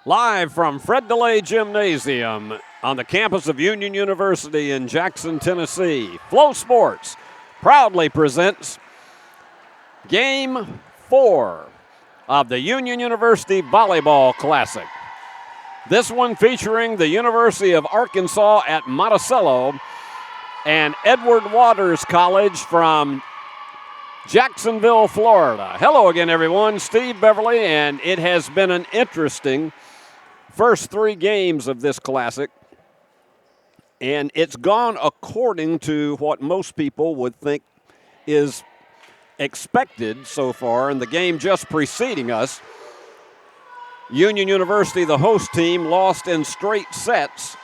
Live from Fred DeLay Gymnasium on the campus of Union University in Jackson, Tennessee, Flow Sports proudly presents Game 4 of the Union University Volleyball Classic. This one featuring the University of Arkansas at Monticello and Edward Waters College from Jacksonville, Florida. Hello again, everyone. Steve Beverly, and it has been an interesting first three games of this classic, and it's gone according to what most people would think is expected so far. In the game just preceding us, Union University, the host team, lost in straight sets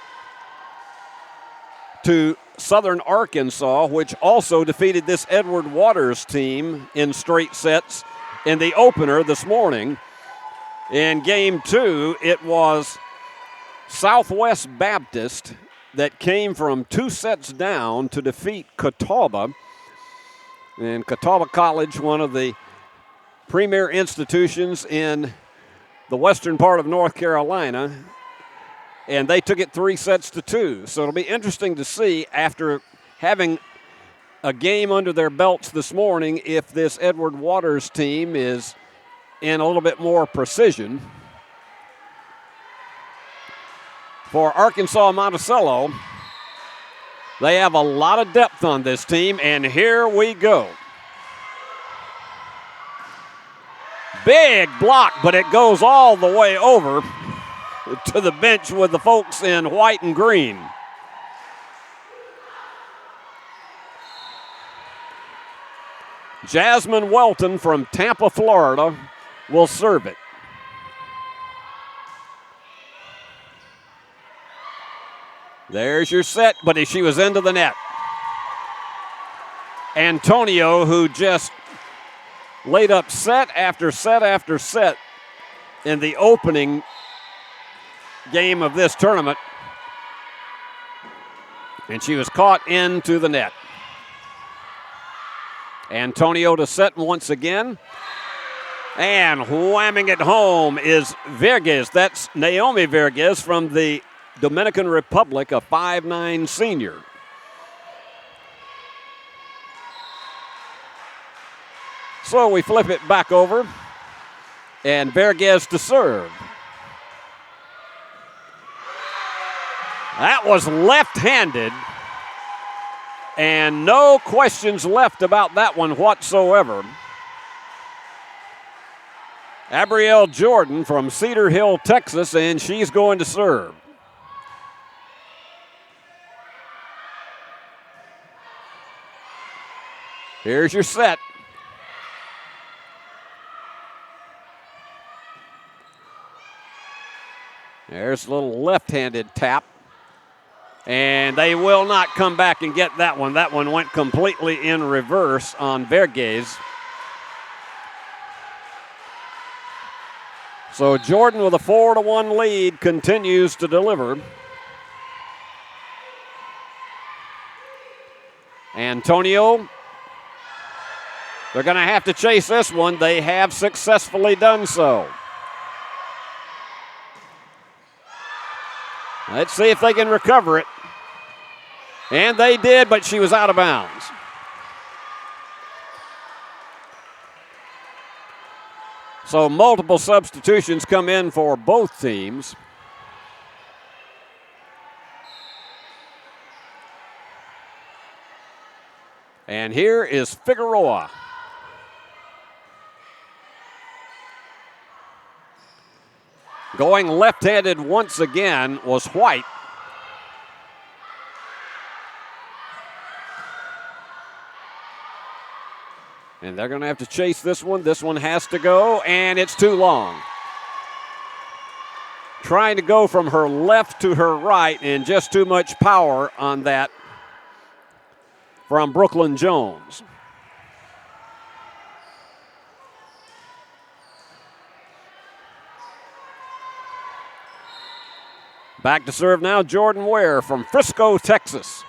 to Southern Arkansas, which also defeated this Edward Waters team in straight sets in the opener this morning. In game two, it was Southwest Baptist that came from 2 sets down to defeat Catawba. And Catawba College, one of the premier institutions in the western part of North Carolina, and they took it 3 sets to 2. So it'll be interesting to see, after having a game under their belts this morning, if this Edward Waters team is in a little bit more precision. For Arkansas Monticello, they have a lot of depth on this team, and here we go. Big block, but it goes all the way over to the bench with the folks in white and green. Jasmine Welton from Tampa, Florida, will serve it. There's your set, but she was into the net. Antonio, who just laid up set after set after set in the opening game of this tournament, and she was caught into the net. Antonio to set once again, and whamming it home is Vergez. That's Naomi Vergez from the Dominican Republic, a 5'9" senior. So we flip it back over, and Vergez to serve. That was left-handed, and no questions left about that one whatsoever. Abrielle Jordan from Cedar Hill, Texas, and she's going to serve. Here's your set. There's a little left-handed tap. And they will not come back and get that one. That one went completely in reverse on Vergez. So Jordan, with a 4-1 lead, continues to deliver. Antonio, they're going to have to chase this one. They have successfully done so. Let's see if they can recover it. And they did, but she was out of bounds. So multiple substitutions come in for both teams. And here is Figueroa. Going left-handed once again was White. And they're going to have to chase this one. This one has to go, and it's too long. Trying to go from her left to her right, and just too much power on that from Brooklyn Jones. Back to serve now, Jordan Ware from Frisco, Texas.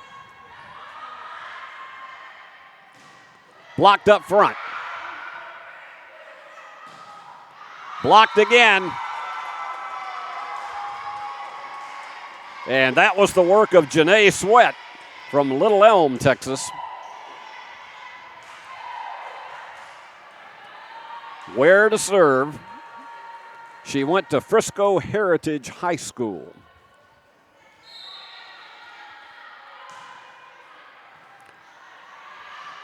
Blocked up front. Blocked again. And that was the work of Janae Sweat from Little Elm, Texas. Where to serve? She went to Frisco Heritage High School.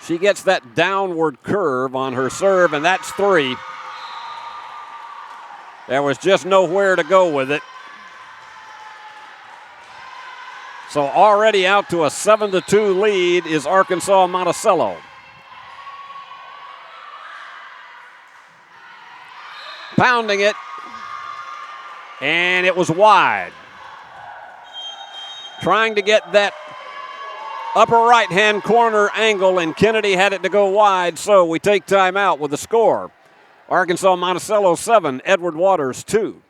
She gets that downward curve on her serve, and that's 3. There was just nowhere to go with it. So already out to a 7-2 lead is Arkansas Monticello. Pounding it, and it was wide. Trying to get that upper right-hand corner angle, and Kennedy had it to go wide, so we take time out with the score. Arkansas Monticello 7, Edward Waters 2.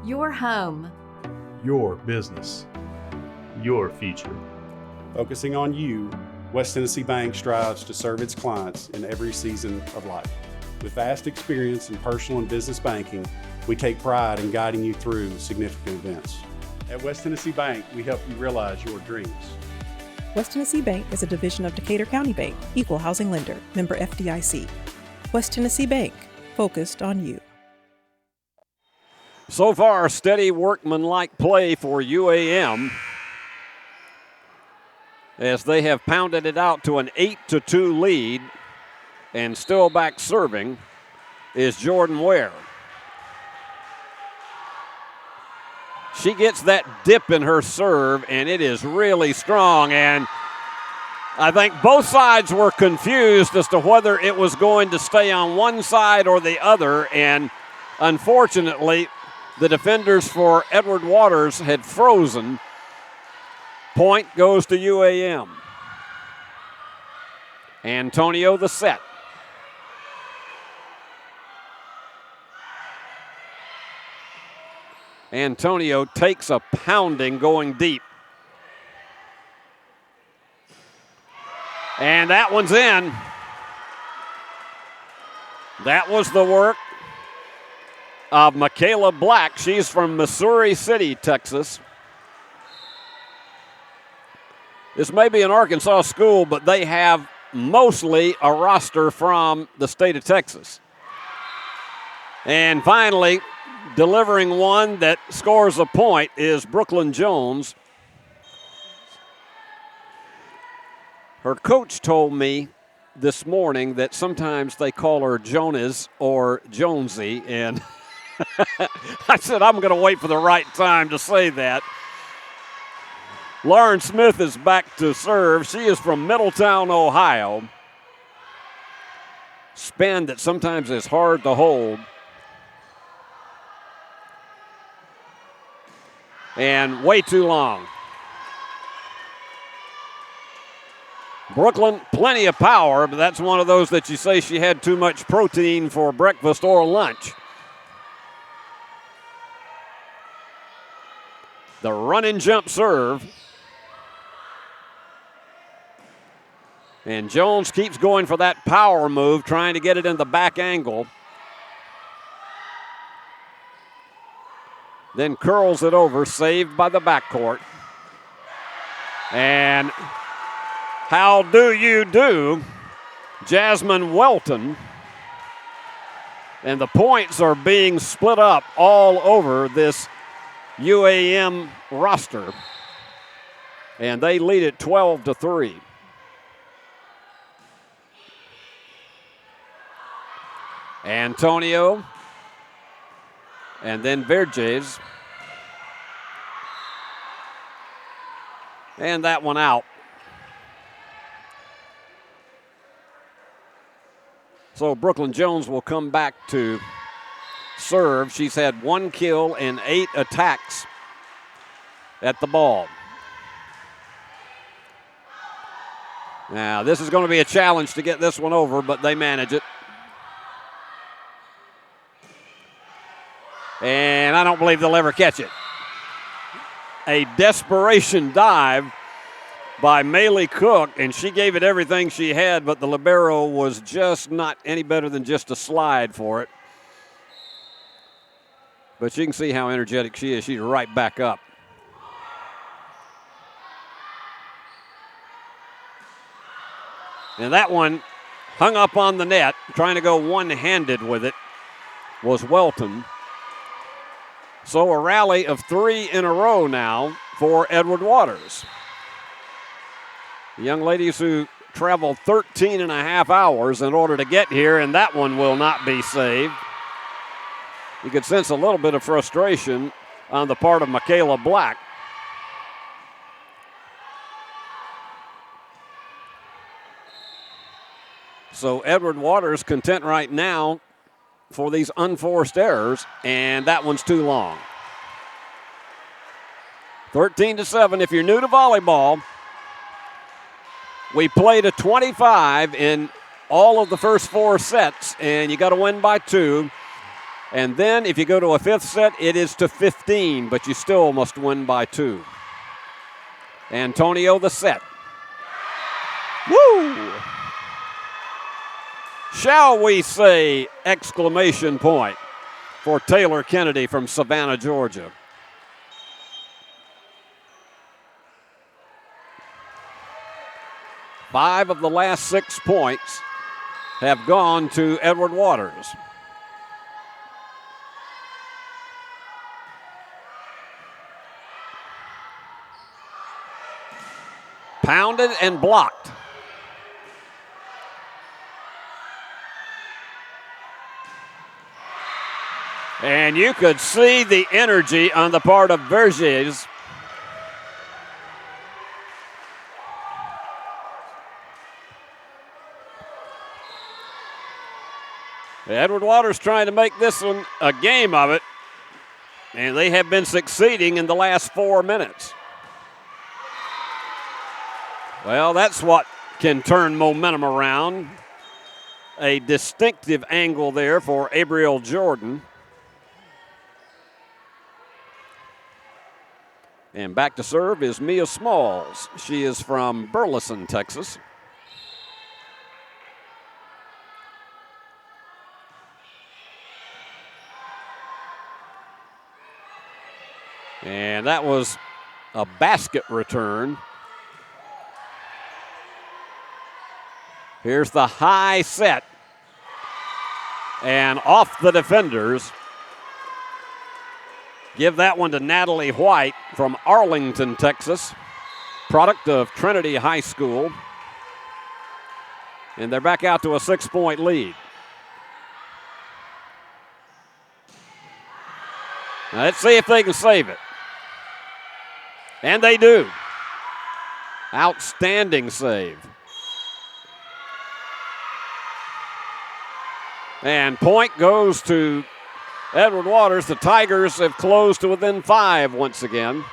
Your home. Your business. Your future. Focusing on you, West Tennessee Bank strives to serve its clients in every season of life. With vast experience in personal and business banking, we take pride in guiding you through significant events. At West Tennessee Bank, we help you realize your dreams. West Tennessee Bank is a division of Decatur County Bank, equal housing lender, member FDIC. West Tennessee Bank, focused on you. So far, steady workmanlike play for UAM as they have pounded it out to an 8-2 lead, and still back serving is Jordan Ware. She gets that dip in her serve, and it is really strong, and I think both sides were confused as to whether it was going to stay on one side or the other, and unfortunately, the defenders for Edward Waters had frozen. Point goes to UAM. Antonio the set. Antonio takes a pounding going deep. And that one's in. That was the work of Michaela Black. She's from Missouri City, Texas. This may be an Arkansas school, but they have mostly a roster from the state of Texas. And finally, delivering one that scores a point is Brooklyn Jones. Her coach told me this morning that sometimes they call her Jonas or Jonesy, and I said I'm going to wait for the right time to say that. Lauren Smith is back to serve. She is from Middletown, Ohio. Spin that sometimes is hard to hold. And way too long. Brooklyn, plenty of power, but that's one of those that you say she had too much protein for breakfast or lunch. The run and jump serve. And Jones keeps going for that power move, trying to get it in the back angle. Then curls it over, saved by the backcourt. And how do you do, Jasmine Welton? And the points are being split up all over this UAM roster. And they lead it 12-3. Antonio, and then Verges. And that one out. So Brooklyn Jones will come back to serve. She's had 1 kill and 8 attacks at the ball. Now, this is going to be a challenge to get this one over, but they manage it. And I don't believe they'll ever catch it. A desperation dive by Maylee Cook, and she gave it everything she had, but the libero was just not any better than just a slide for it. But you can see how energetic she is. She's right back up. And that one hung up on the net, trying to go one-handed with it, was Welton. So a rally of 3 in a row now for Edward Waters. The young ladies who traveled 13 and a half hours in order to get here, and that one will not be saved. You could sense a little bit of frustration on the part of Michaela Black. So Edward Waters content right now for these unforced errors, and that one's too long. 13-7. If you're new to volleyball, we played a 25 in all of the first 4 sets, and you got to win by 2. And then if you go to a 5th set, it is to 15, but you still must win by 2. Antonio the set. Woo! Shall we say exclamation point for Taylor Kennedy from Savannah, Georgia. Five of the last 6 points have gone to Edward Waters. Pounded and blocked. And you could see the energy on the part of Vergés. Edward Waters trying to make this one a game of it, and they have been succeeding in the last 4 minutes. Well, that's what can turn momentum around. A distinctive angle there for Abriel Jordan. And back to serve is Mia Smalls. She is from Burleson, Texas. And that was a basket return. Here's the high set. And off the defenders. Give that one to Natalie White from Arlington, Texas, product of Trinity High School. And they're back out to a 6-point lead. Now let's see if they can save it. And they do. Outstanding save. And point goes to Edward Waters. The Tigers have closed to within 5 once again.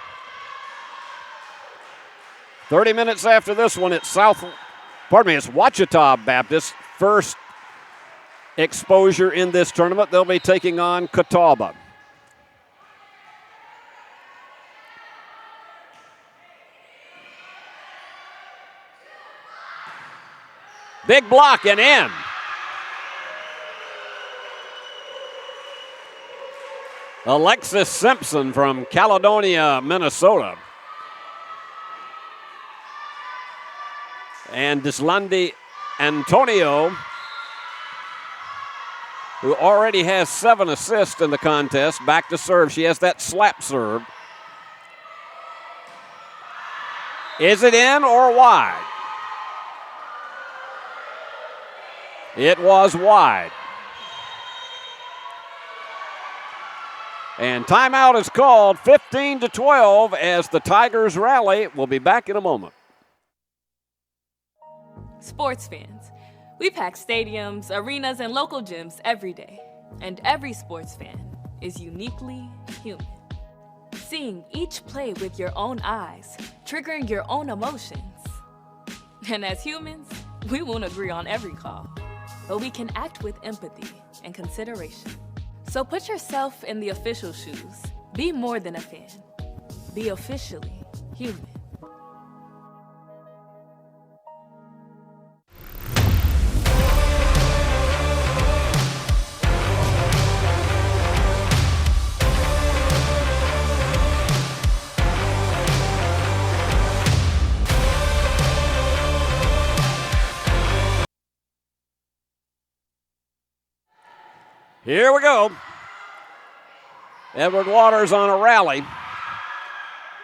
30 minutes after this one, it's Ouachita Baptist. First exposure in this tournament. They'll be taking on Catawba. Big block and in. Alexis Simpson from Caledonia, Minnesota. And Dislandi Antonio, who already has 7 assists in the contest, back to serve. She has that slap serve. Is it in or wide? It was wide. And timeout is called, 15-12 as the Tigers rally. We'll be back in a moment. Sports fans, we pack stadiums, arenas, and local gyms every day. And every sports fan is uniquely human. Seeing each play with your own eyes, triggering your own emotions. And as humans, we won't agree on every call, but we can act with empathy and consideration. So put yourself in the official shoes. Be more than a fan. Be officially human. Here we go. Edward Waters on a rally.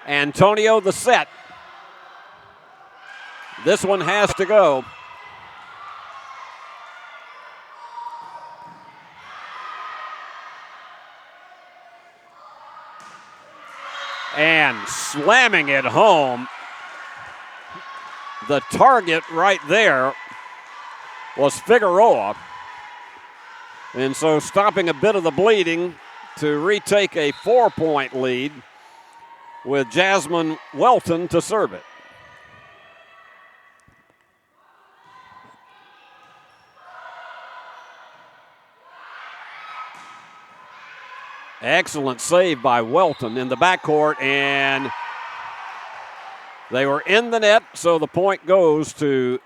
Antonio the set. This one has to go. And slamming it home. The target right there was Figueroa. And so stopping a bit of the bleeding to retake a 4-point lead with Jasmine Welton to serve it. Excellent save by Welton in the backcourt, and they were in the net, so the point goes to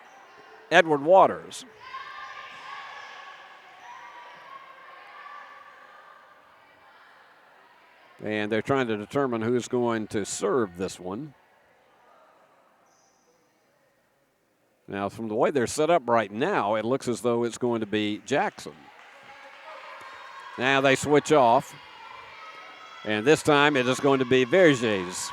Edward Waters. And they're trying to determine who's going to serve this one. Now, from the way they're set up right now, it looks as though it's going to be Jackson. Now they switch off. And this time it is going to be Verges.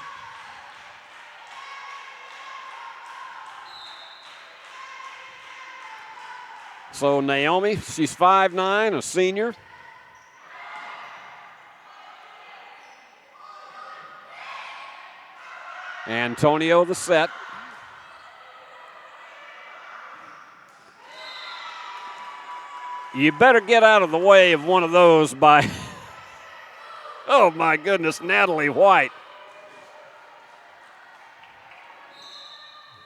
So Naomi, she's 5'9", a senior. Antonio the set. You better get out of the way of one of those by, oh my goodness, Natalie White.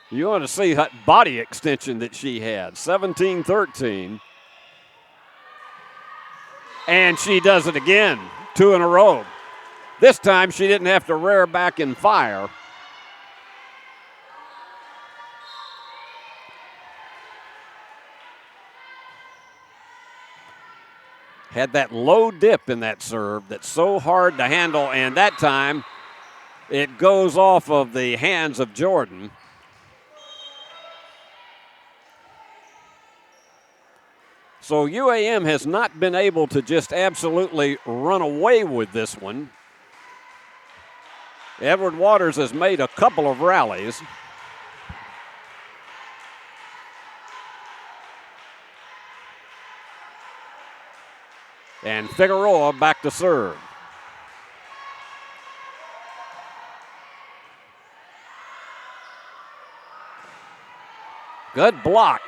You want to see that body extension that she had, 17-13. And she does it again, 2 in a row. This time she didn't have to rear back and fire. Had that low dip in that serve that's so hard to handle, and that time it goes off of the hands of Jordan. So UAM has not been able to just absolutely run away with this one. Edward Waters has made a couple of rallies. And Figueroa back to serve. Good block.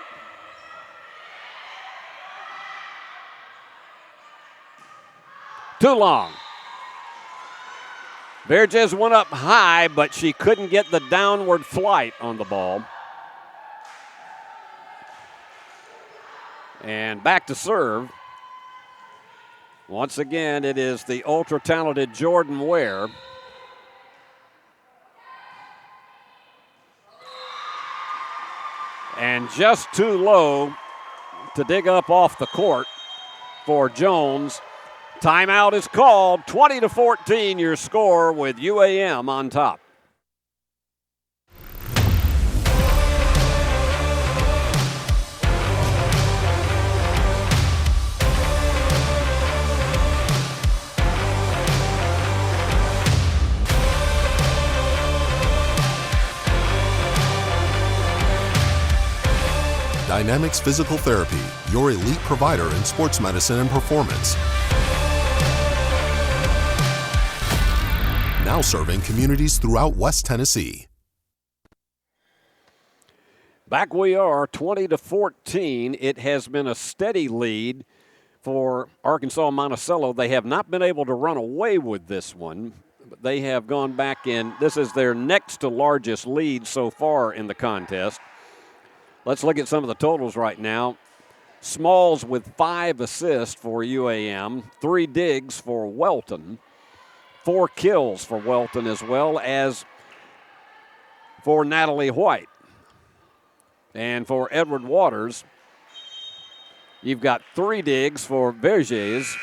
Too long. Verges went up high, but she couldn't get the downward flight on the ball. And back to serve. Once again, it is the ultra-talented Jordan Ware. And just too low to dig up off the court for Jones. Timeout is called. 20-14 your score with UAM on top. Dynamics Physical Therapy, your elite provider in sports medicine and performance. Now serving communities throughout West Tennessee. Back we are, 20-14. It has been a steady lead for Arkansas Monticello. They have not been able to run away with this one, but they have gone back in. This is their next to largest lead so far in the contest. Let's look at some of the totals right now. Smalls with 5 assists for UAM, 3 digs for Welton, 4 kills for Welton, as well as for Natalie White. And for Edward Waters, you've got 3 digs for Vergés,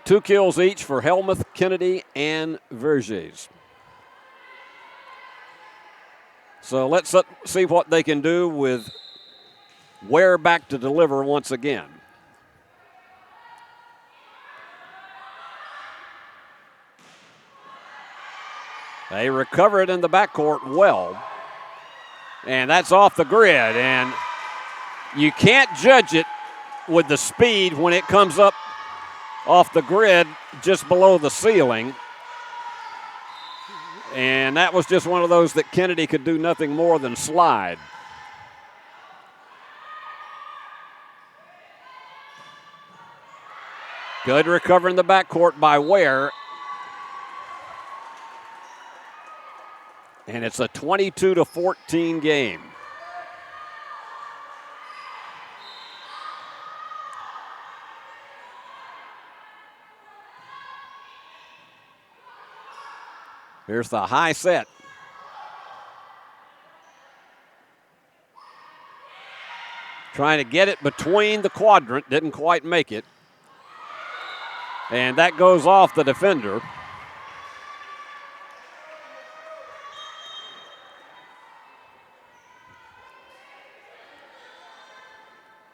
2 kills each for Helmuth, Kennedy, and Vergés. So let's see what they can do with Ware back to deliver once again. They recover it in the backcourt well. And that's off the grid. And you can't judge it with the speed when it comes up off the grid just below the ceiling. And that was just one of those that Kennedy could do nothing more than slide. Good recovery in the backcourt by Ware. And it's a 22-14 game. Here's the high set. Trying to get it between the quadrant, didn't quite make it. And that goes off the defender.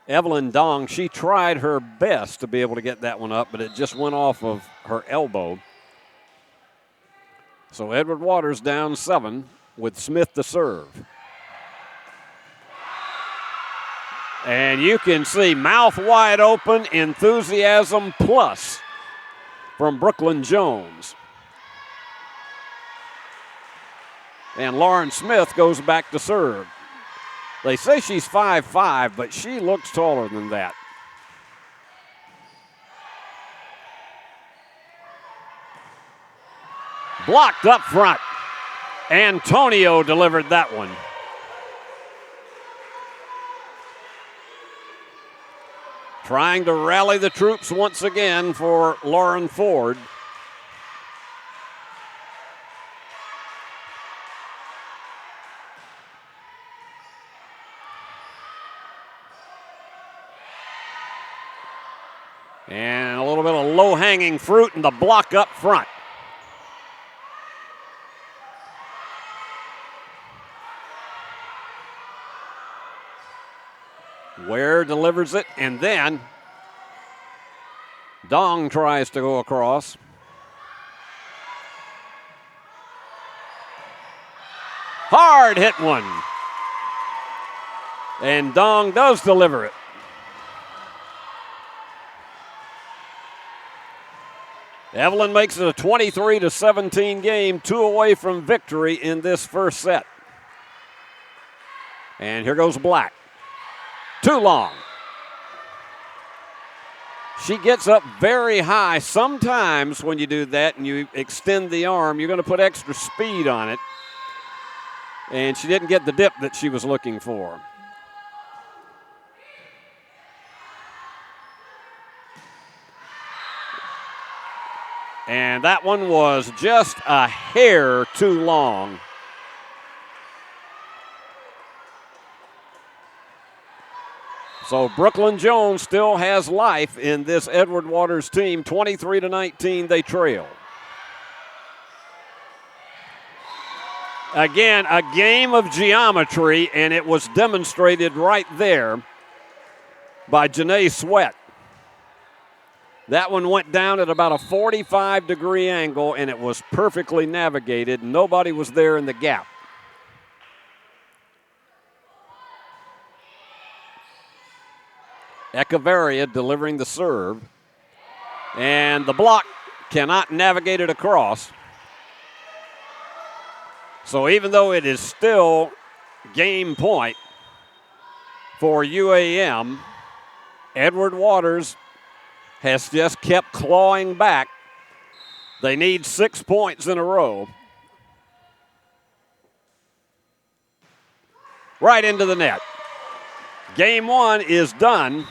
Evelyn Dong, she tried her best to be able to get that one up, but it just went off of her elbow. So Edward Waters down 7 with Smith to serve. And you can see mouth wide open, enthusiasm plus from Brooklyn Jones. And Lauren Smith goes back to serve. They say she's 5'5", but she looks taller than that. Blocked up front. Antonio delivered that one. Trying to rally the troops once again for Lauren Ford. And a little bit of low-hanging fruit in the block up front. Ware delivers it, and then Dong tries to go across. Hard hit one. And Dong does deliver it. Evelyn makes it a 23-17 game, 2 away from victory in this first set. And here goes Black. Too long. She gets up very high. Sometimes when you do that and you extend the arm, you're going to put extra speed on it. And she didn't get the dip that she was looking for. And that one was just a hair too long. So Brooklyn Jones still has life in this Edward Waters team. 23-19, they trail. Again, a game of geometry, and it was demonstrated right there by Janae Sweat. That one went down at about a 45-degree angle, and it was perfectly navigated. Nobody was there in the gap. Echeverria delivering the serve. And the block cannot navigate it across. So even though it is still game point for UAM, Edward Waters has just kept clawing back. They need 6 points in a row. Right into the net. Game 1 is done.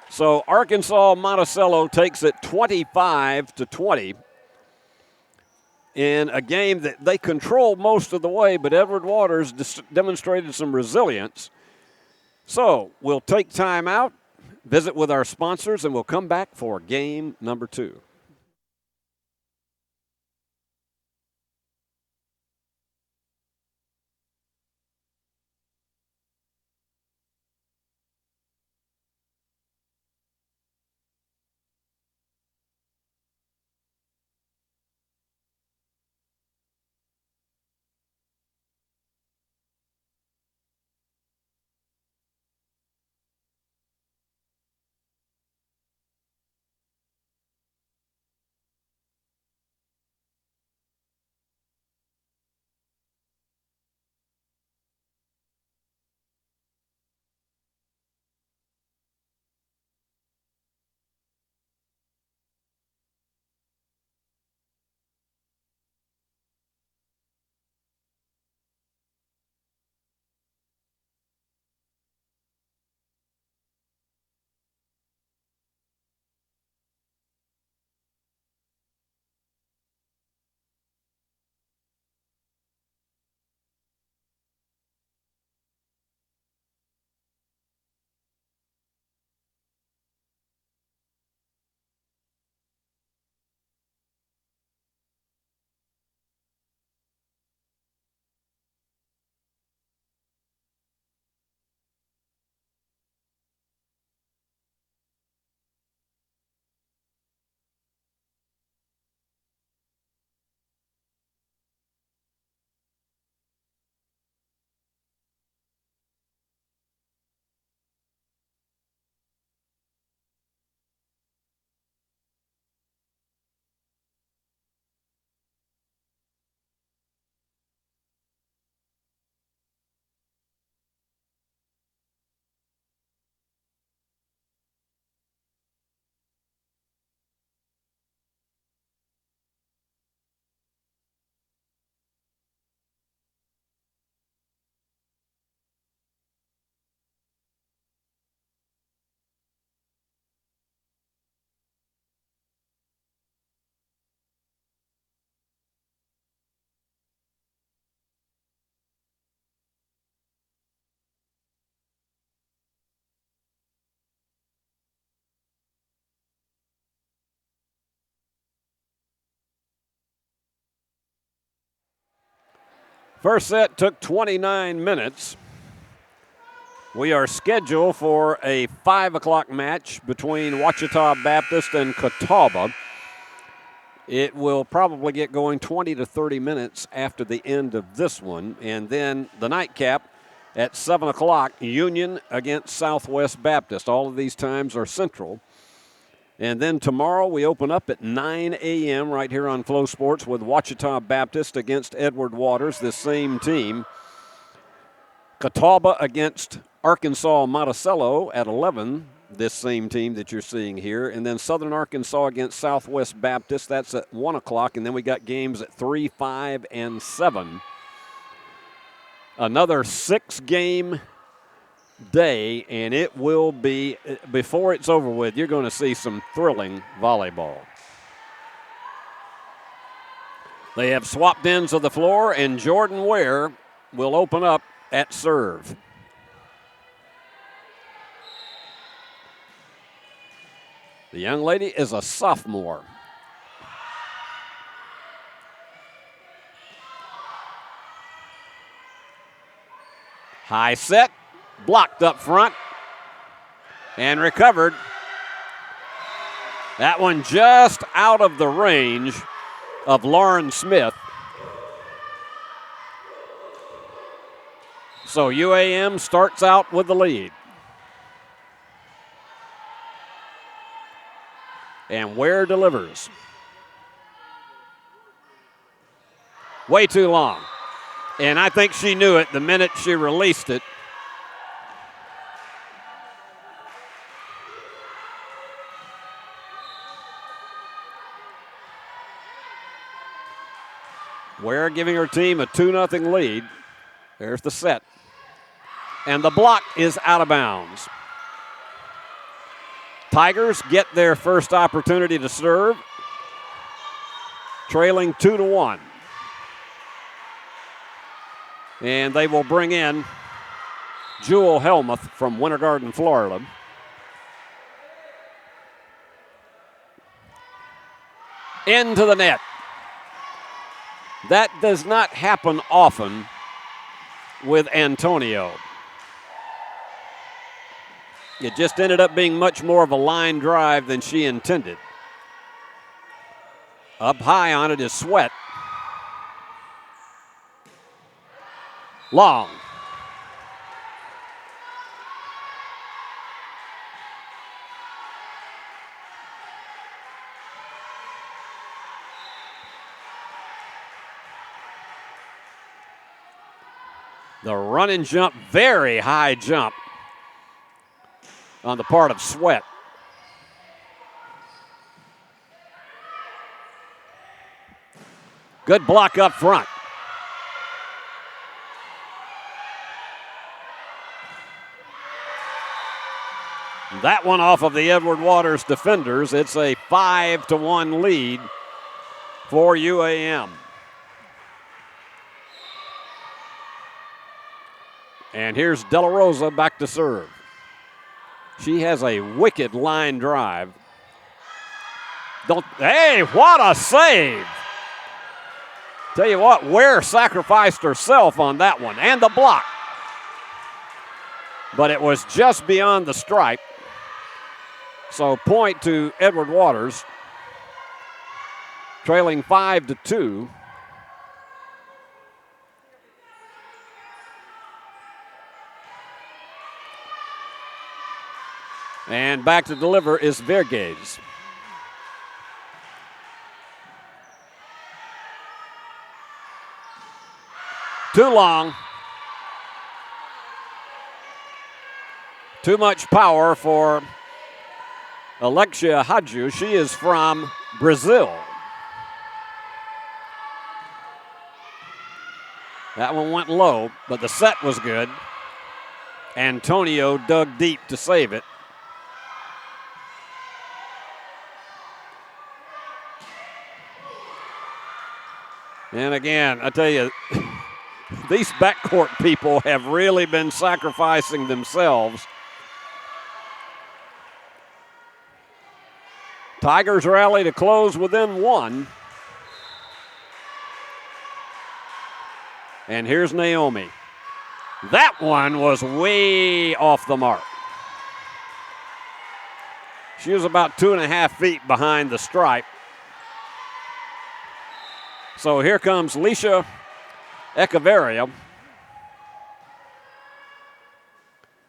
So Arkansas Monticello takes it 25-20 in a game that they controlled most of the way, but Edward Waters demonstrated some resilience. So we'll take time out, visit with our sponsors, and we'll come back for game number 2. First set took 29 minutes. We are scheduled for a 5 o'clock match between Ouachita Baptist and Catawba. It will probably get going 20 to 30 minutes after the end of this one. And then the nightcap at 7 o'clock, Union against Southwest Baptist. All of these times are central. And then tomorrow we open up at 9 a.m. right here on Flow Sports with Ouachita Baptist against Edward Waters, this same team. Catawba against Arkansas Monticello at 11, this same team that you're seeing here. And then Southern Arkansas against Southwest Baptist, that's at 1 o'clock. And then we got games at 3, 5, and 7. Another 6-game day, and it will be, before it's over with, you're going to see some thrilling volleyball. They have swapped ends of the floor, and Jordan Ware will open up at serve. The young lady is a sophomore. High set. Blocked up front and recovered. That one just out of the range of Lauren Smith. So UAM starts out with the lead. And Ware delivers. Way too long. And I think she knew it the minute she released it. Ware giving her team a 2-0 lead. There's the set. And the block is out of bounds. Tigers get their first opportunity to serve, trailing 2-1. And they will bring in Jewel Helmuth from Winter Garden, Florida. Into the net. That does not happen often with Antonio. It just ended up being much more of a line drive than she intended. Up high on it is Sweat. Long. The run and jump, very high jump on the part of Sweat. Good block up front. That one off of the Edward Waters defenders. It's a 5-1 lead for UAM. And here's De La Rosa back to serve. She has a wicked line drive. Hey, what a save! Tell you what, Ware sacrificed herself on that one, and the block. But it was just beyond the stripe. So point to Edward Waters, trailing 5-2. And back to deliver is Verghese. Too long. Too much power for Alexia Hadju. She is from Brazil. That one went low, but the set was good. Antonio dug deep to save it. And again, I tell you, these backcourt people have really been sacrificing themselves. Tigers rally to close within one. And here's Naomi. That one was way off the mark. She was about 2.5 feet behind the stripe. So here comes Leisha Echeverria.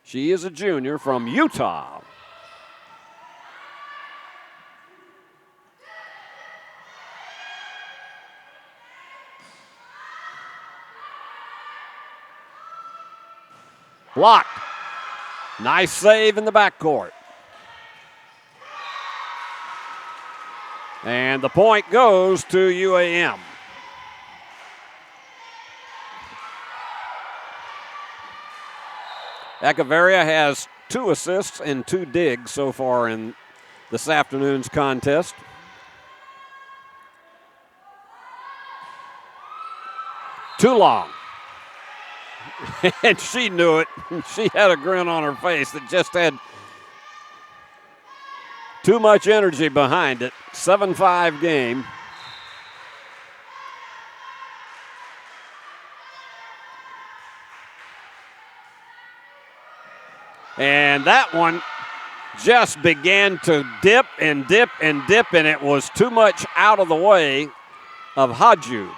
She is a junior from Utah. Blocked. Nice save in the backcourt. And the point goes to UAM. Echeverria has 2 assists and 2 digs so far in this afternoon's contest. Too long. And she knew it. She had a grin on her face that just had too much energy behind it. 7-5 game. And that one just began to dip and dip and dip, and it was too much out of the way of Hadju.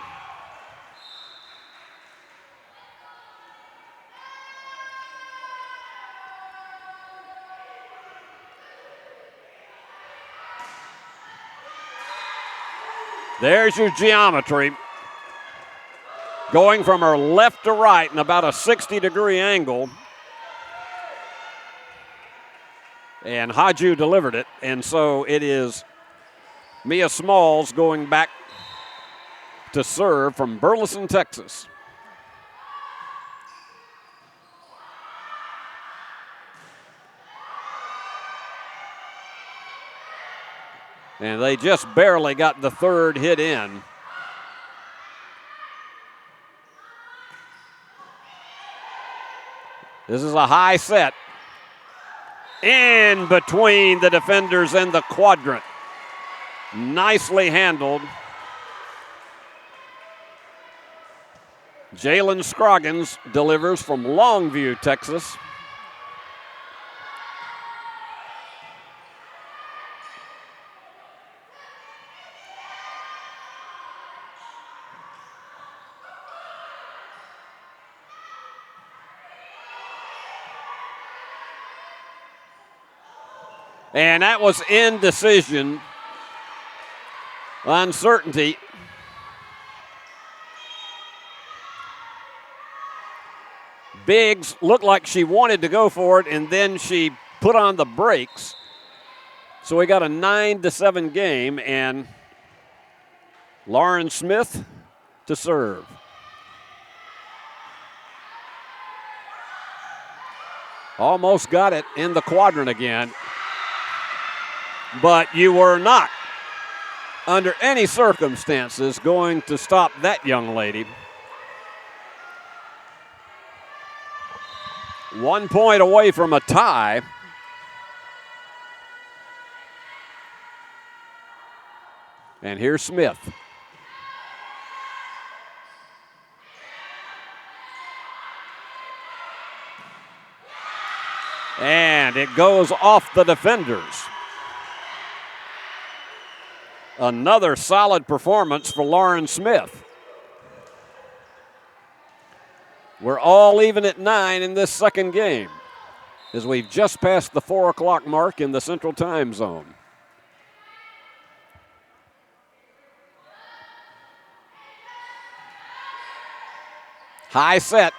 There's your geometry. Going from her left to right in about a 60-degree angle. And Hadju delivered it. And so it is Mia Smalls going back to serve from Burleson, Texas. And they just barely got the third hit in. This is a high set. In between the defenders and the quadrant. Nicely handled. Jalen Scroggins delivers from Longview, Texas. And that was indecision, uncertainty. Biggs looked like she wanted to go for it, and then she put on the brakes. So we got a 9-7 game, and Lauren Smith to serve. Almost got it in the quadrant again. But you were not, under any circumstances, going to stop that young lady. 1 point away from a tie. And here's Smith. And it goes off the defenders. Another solid performance for Lauren Smith. We're all even at 9 in this second game as we've just passed the 4 o'clock mark in the Central Time Zone. High set.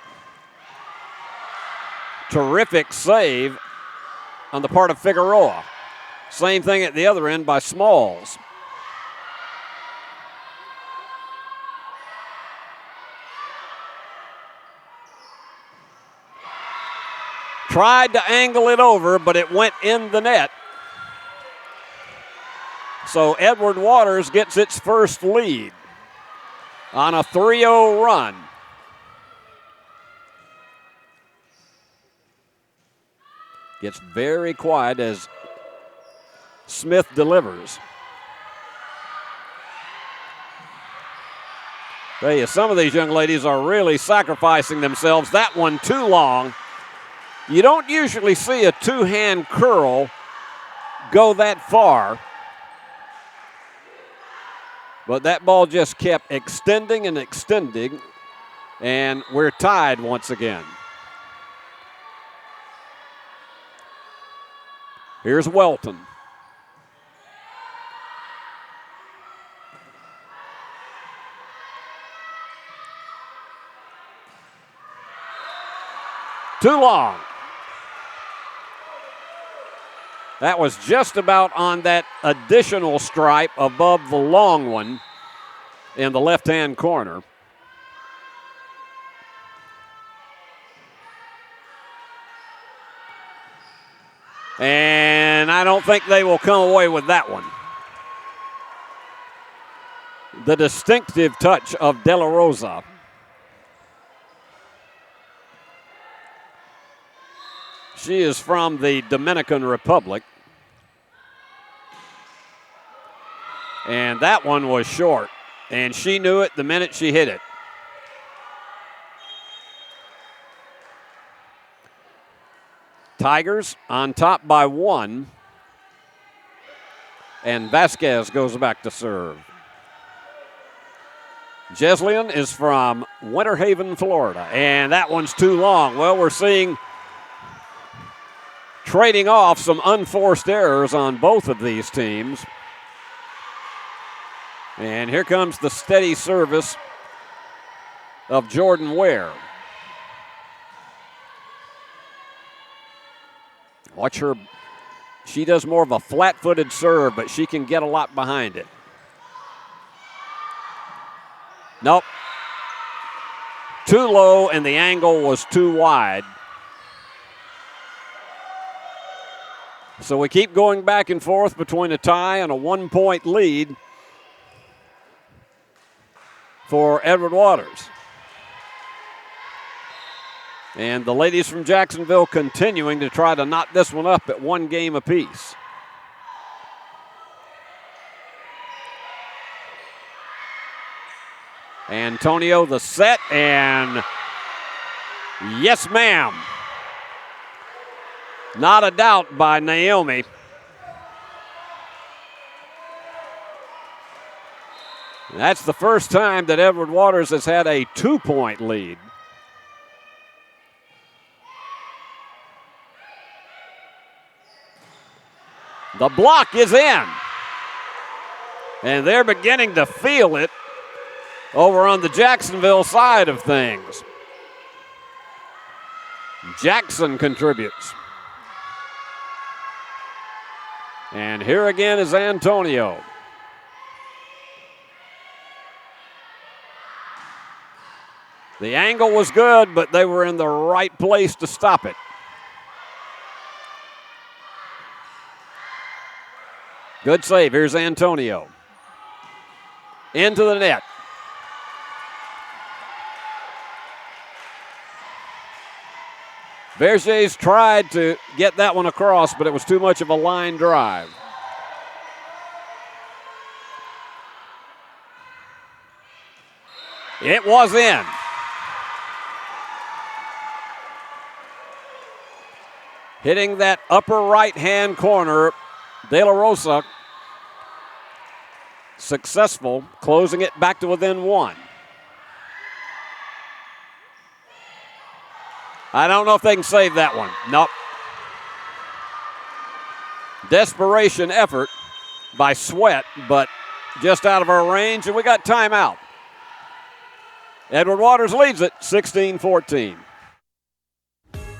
Terrific save on the part of Figueroa. Same thing at the other end by Smalls. Tried to angle it over, but it went in the net. So Edward Waters gets its first lead on a 3-0 run. Gets very quiet as Smith delivers. Tell you, some of these young ladies are really sacrificing themselves. That one too long. You don't usually see a two-hand curl go that far. But that ball just kept extending and extending, and we're tied once again. Here's Welton. Too long. That was just about on that additional stripe above the long one in the left-hand corner. And I don't think they will come away with that one. The distinctive touch of De La Rosa. She is from the Dominican Republic. And that one was short. And she knew it the minute she hit it. Tigers on top by 1. And Vasquez goes back to serve. Jeslian is from Winter Haven, Florida. And that one's too long. Well, we're seeing trading off some unforced errors on both of these teams. And here comes the steady service of Jordan Ware. Watch her. She does more of a flat-footed serve, but she can get a lot behind it. Nope. Too low, and the angle was too wide. So we keep going back and forth between a tie and a 1-point lead for Edward Waters. And the ladies from Jacksonville continuing to try to knock this one up at 1 game apiece. Antonio the set, and yes, ma'am. Not a doubt by Naomi. That's the first time that Edward Waters has had a 2-point lead. The block is in. And they're beginning to feel it over on the Jacksonville side of things. Jackson contributes. And here again is Antonio. The angle was good, but they were in the right place to stop it. Good save. Here's Antonio. Into the net. Vergés tried to get that one across, but it was too much of a line drive. It was in. Hitting that upper right-hand corner, De La Rosa successful, closing it back to within 1. I don't know if they can save that one. Nope. Desperation effort by Sweat, but just out of our range, and we got timeout. Edward Waters leads it 16-14.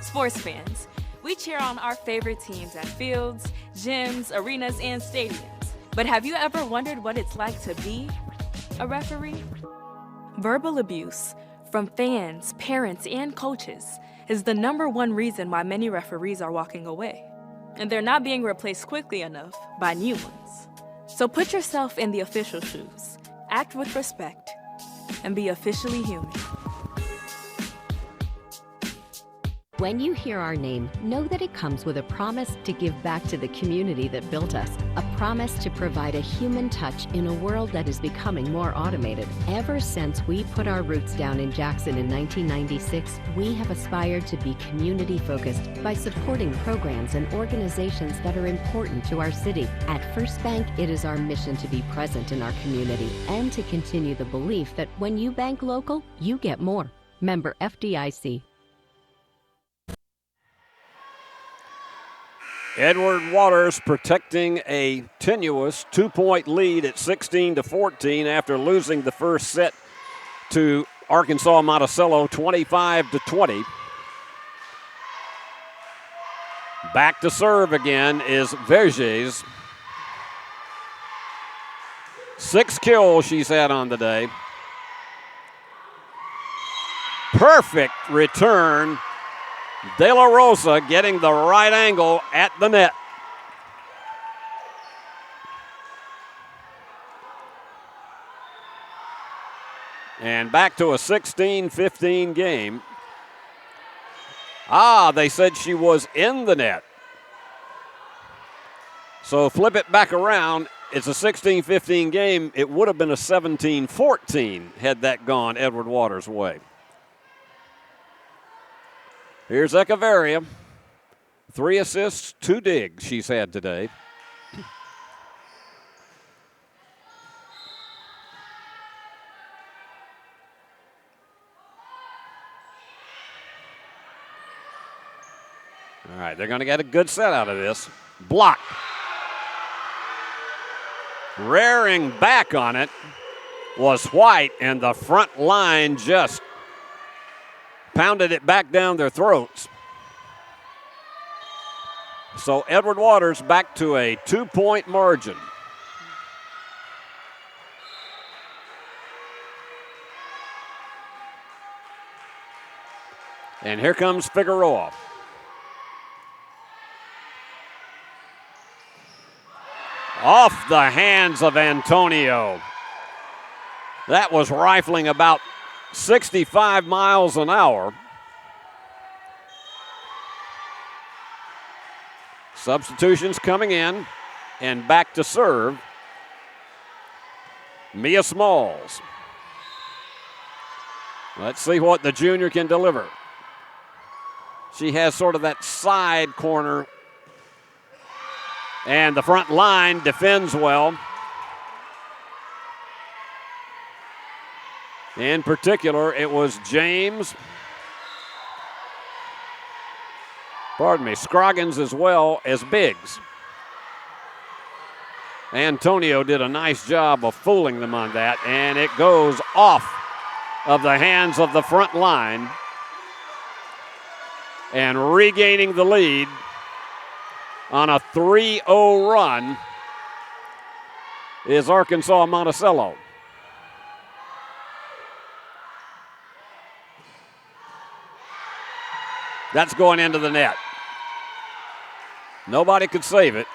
Sports fans, we cheer on our favorite teams at fields, gyms, arenas, and stadiums. But have you ever wondered what it's like to be a referee? Verbal abuse from fans, parents, and coaches is the #1 reason why many referees are walking away. And they're not being replaced quickly enough by new ones. So put yourself in the official shoes, act with respect, and be officially human. When you hear our name, know that it comes with a promise to give back to the community that built us. A promise to provide a human touch in a world that is becoming more automated. Ever since we put our roots down in Jackson in 1996, we have aspired to be community-focused by supporting programs and organizations that are important to our city. At First Bank, it is our mission to be present in our community and to continue the belief that when you bank local, you get more. Member FDIC. Edward Waters protecting a tenuous 2-point lead at 16-14 after losing the first set to Arkansas Monticello 25-20. Back to serve again is Vergés. 6 kills she's had on the day. Perfect return. De La Rosa getting the right angle at the net. And back to a 16-15 game. They said she was in the net. So flip it back around. It's a 16-15 game. It would have been a 17-14 had that gone Edward Waters' way. Here's Echeverria. 3 assists, 2 digs she's had today. All right, they're going to get a good set out of this. Block. Rearing back on it was White, and the front line just pounded it back down their throats. So Edward Waters back to a 2-point margin. And here comes Figueroa. Off the hands of Antonio. That was rifling about 65 miles an hour. Substitutions coming in, and back to serve Mia Smalls. Let's see what the junior can deliver. She has sort of that side corner, and the front line defends well. In particular, it was Scroggins as well as Biggs. Antonio did a nice job of fooling them on that, and it goes off of the hands of the front line. And regaining the lead on a 3-0 run is Arkansas Monticello. That's going into the net. Nobody could save it.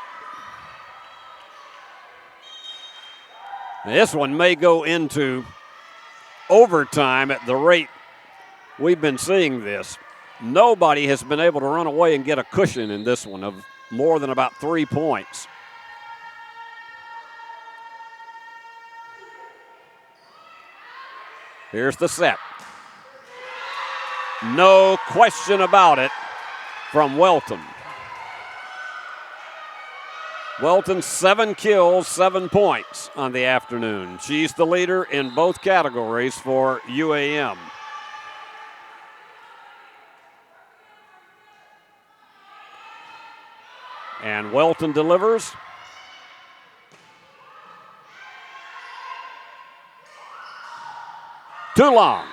This one may go into overtime at the rate we've been seeing this. Nobody has been able to run away and get a cushion in this one of more than about 3 points. Here's the set. No question about it from Welton. Welton, 7 kills, 7 points on the afternoon. She's the leader in both categories for UAM. And Welton delivers. Too long.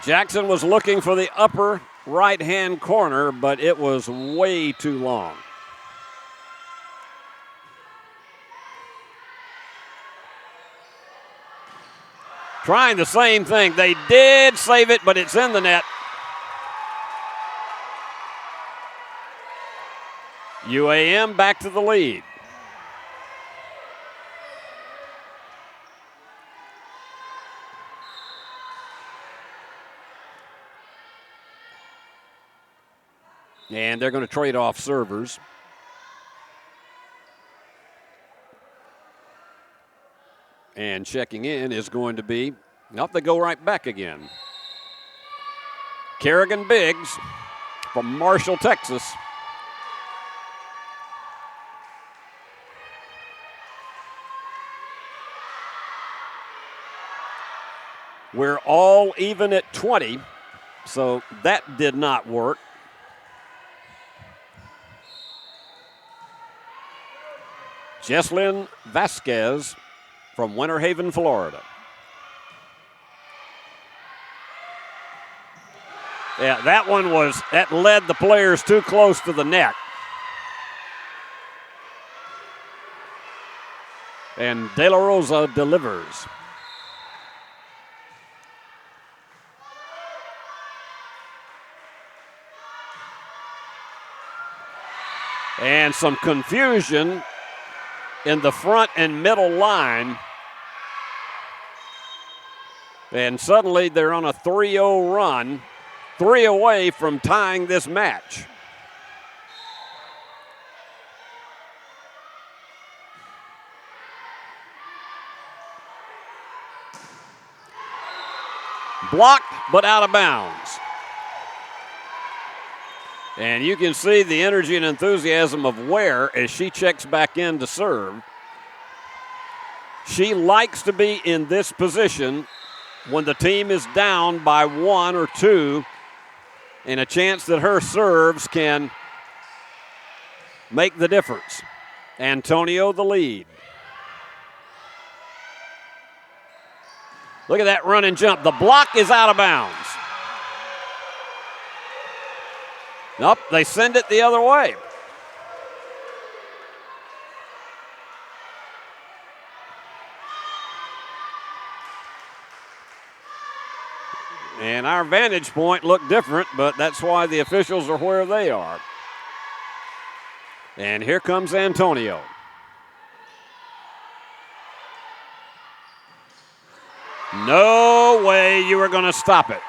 Jackson was looking for the upper right-hand corner, but it was way too long. Trying the same thing. They did save it, but it's in the net. UAM back to the lead. And they're going to trade off servers. And checking in is going to be, nope, they go right back again. Kerrigan Biggs from Marshall, Texas. We're all even at 20, so that did not work. Jesslyn Vasquez from Winter Haven, Florida. Yeah, that led the players too close to the net. And De La Rosa delivers. And some confusion in the front and middle line. And suddenly they're on a 3-0 run, 3 away from tying this match. Blocked, but out of bounds. And you can see the energy and enthusiasm of Ware as she checks back in to serve. She likes to be in this position when the team is down by 1 or 2, and a chance that her serves can make the difference. Antonio the lead. Look at that run and jump. The block is out of bounds. Nope, they send it the other way. And our vantage point looked different, but that's why the officials are where they are. And here comes Antonio. No way you were going to stop it.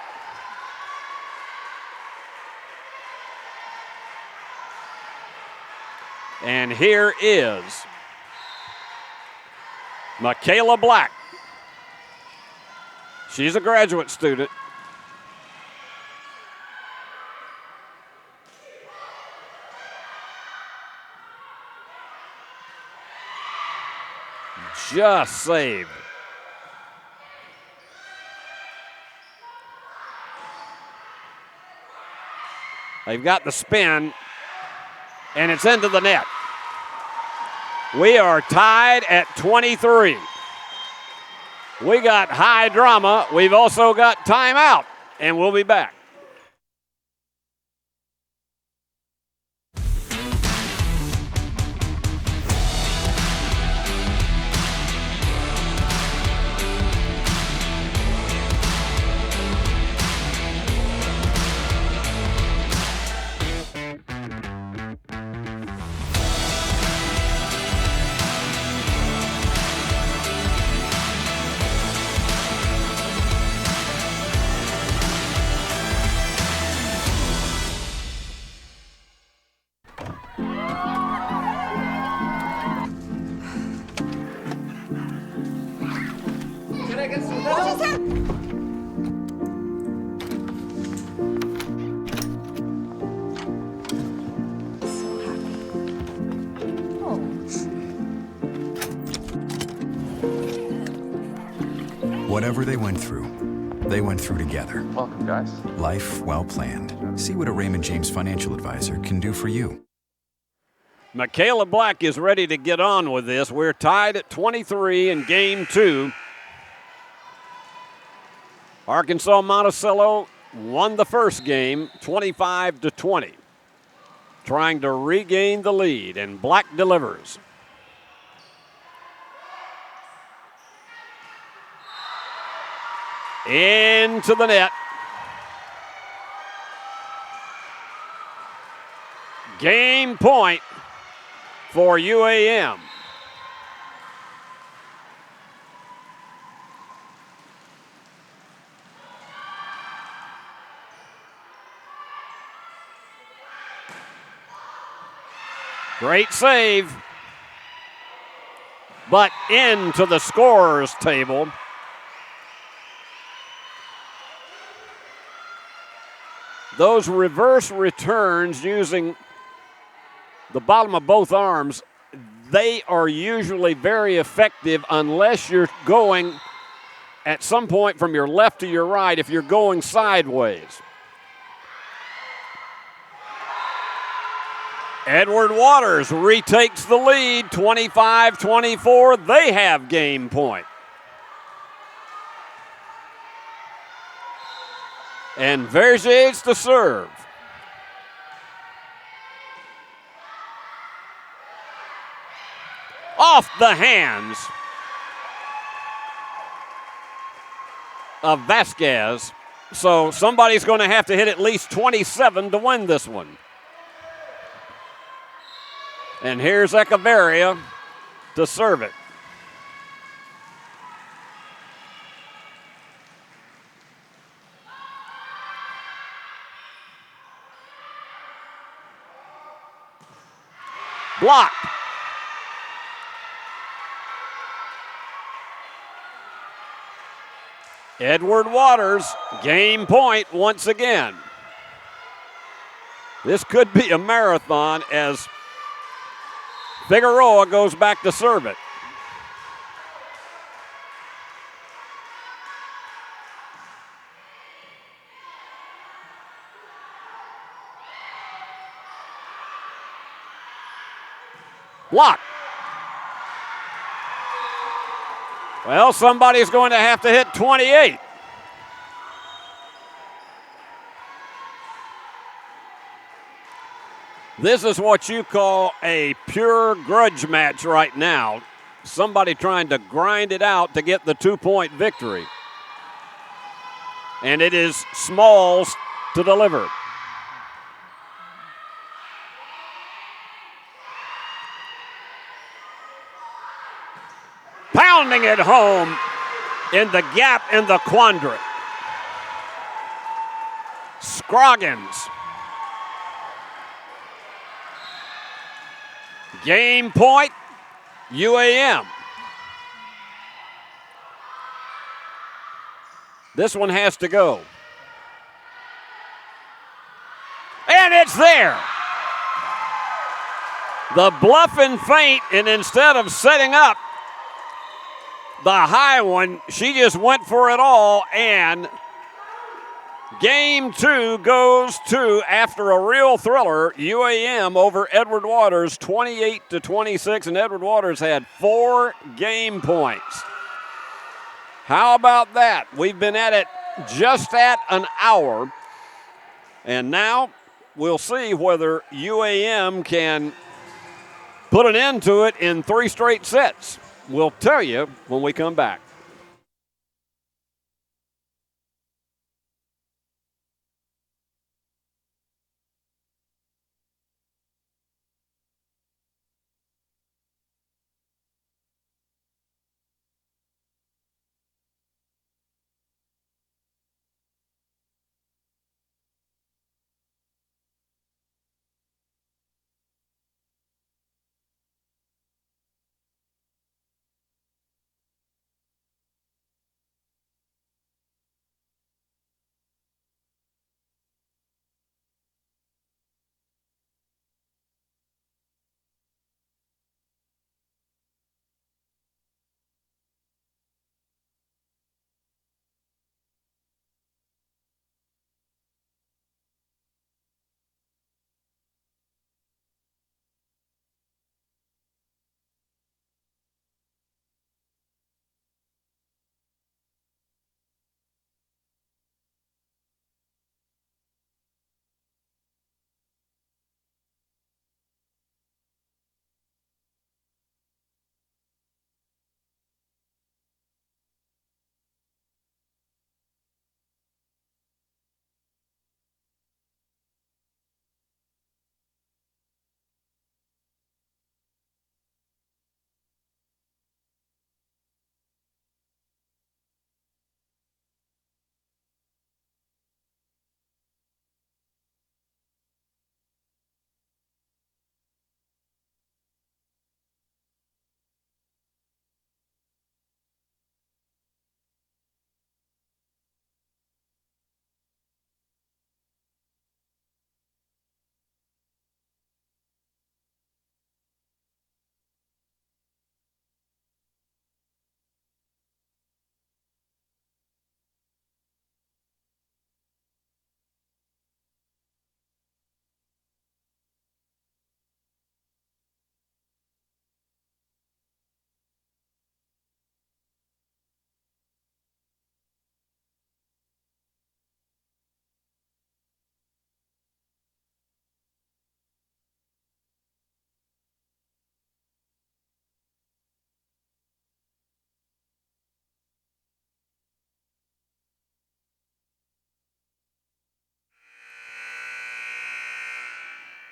And here is Michaela Black. She's a graduate student. Just saved. They've got the spin, and it's into the net. We are tied at 23. We got high drama. We've also got timeout, and we'll be back. Whatever they went through together. Welcome, guys. Life well planned. See what a Raymond James financial advisor can do for you. Michaela Black is ready to get on with this. We're tied at 23 in game 2. Arkansas Monticello won the first game 25-20, trying to regain the lead, and Black delivers. Into the net. Game point for UAM. Great save, but into the scorer's table. Those reverse returns using the bottom of both arms, they are usually very effective unless you're going at some point from your left to your right if you're going sideways. Edward Waters retakes the lead, 25-24. They have game point. And Vergier's to serve. Off the hands of Vasquez. So somebody's going to have to hit at least 27 to win this one. And here's Echeverria to serve it. Blocked. Edward Waters, game point once again. This could be a marathon as Figueroa goes back to serve it. Block. Well, somebody's going to have to hit 28. This is what you call a pure grudge match right now. Somebody trying to grind it out to get the 2-point victory. And it is Smalls to deliver. Pounding it home in the gap in the quadrant. Scroggins. Game point, UAM. This one has to go. And it's there. The bluff and feint, and instead of setting up the high one, she just went for it all, and game 2 goes to, after a real thriller, UAM over Edward Waters, 28-26, and Edward Waters had 4 game points. How about that? We've been at it just at an hour, and now we'll see whether UAM can put an end to it in 3 straight sets. We'll tell you when we come back.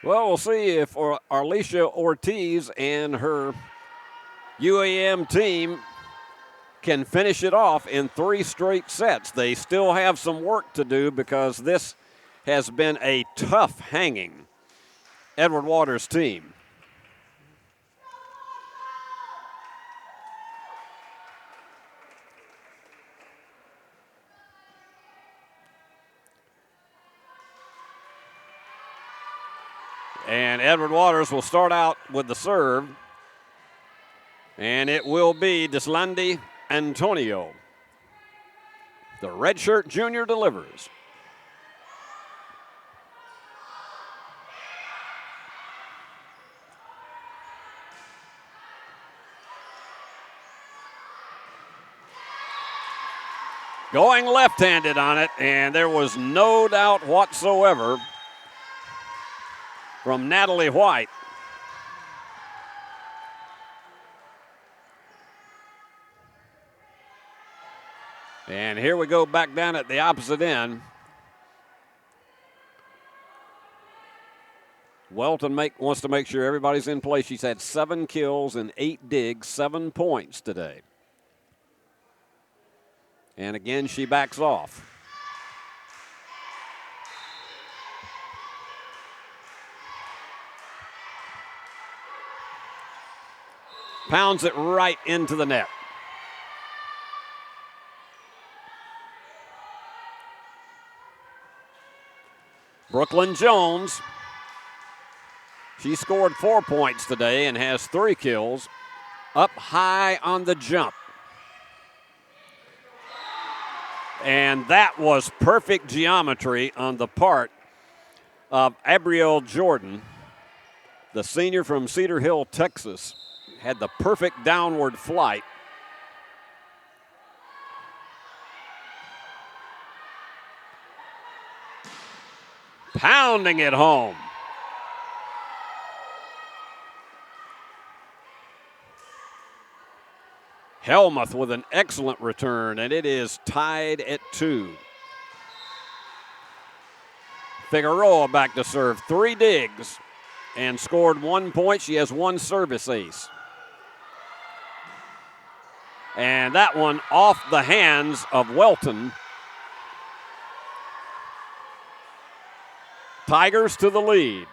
Well, we'll see if Arlisha Ortiz and her UAM team can finish it off in 3 straight sets. They still have some work to do because this has been a tough hanging Edward Waters team. And Edward Waters will start out with the serve. And it will be Deslandi Antonio. The redshirt junior delivers. Going left-handed on it, and there was no doubt whatsoever from Natalie White. And here we go back down at the opposite end. Welton wants to make sure everybody's in place. She's had 7 kills and 8 digs, 7 points today. And again, she backs off. Pounds it right into the net. Brooklyn Jones, she scored 4 points today and has 3 kills, up high on the jump. And that was perfect geometry on the part of Abrielle Jordan, the senior from Cedar Hill, Texas. Had the perfect downward flight. Pounding it home. Helmuth with an excellent return, and it is tied at 2. Figueroa back to serve, 3 digs, and scored 1 point. She has 1 service ace. And that one off the hands of Welton. Tigers to the lead.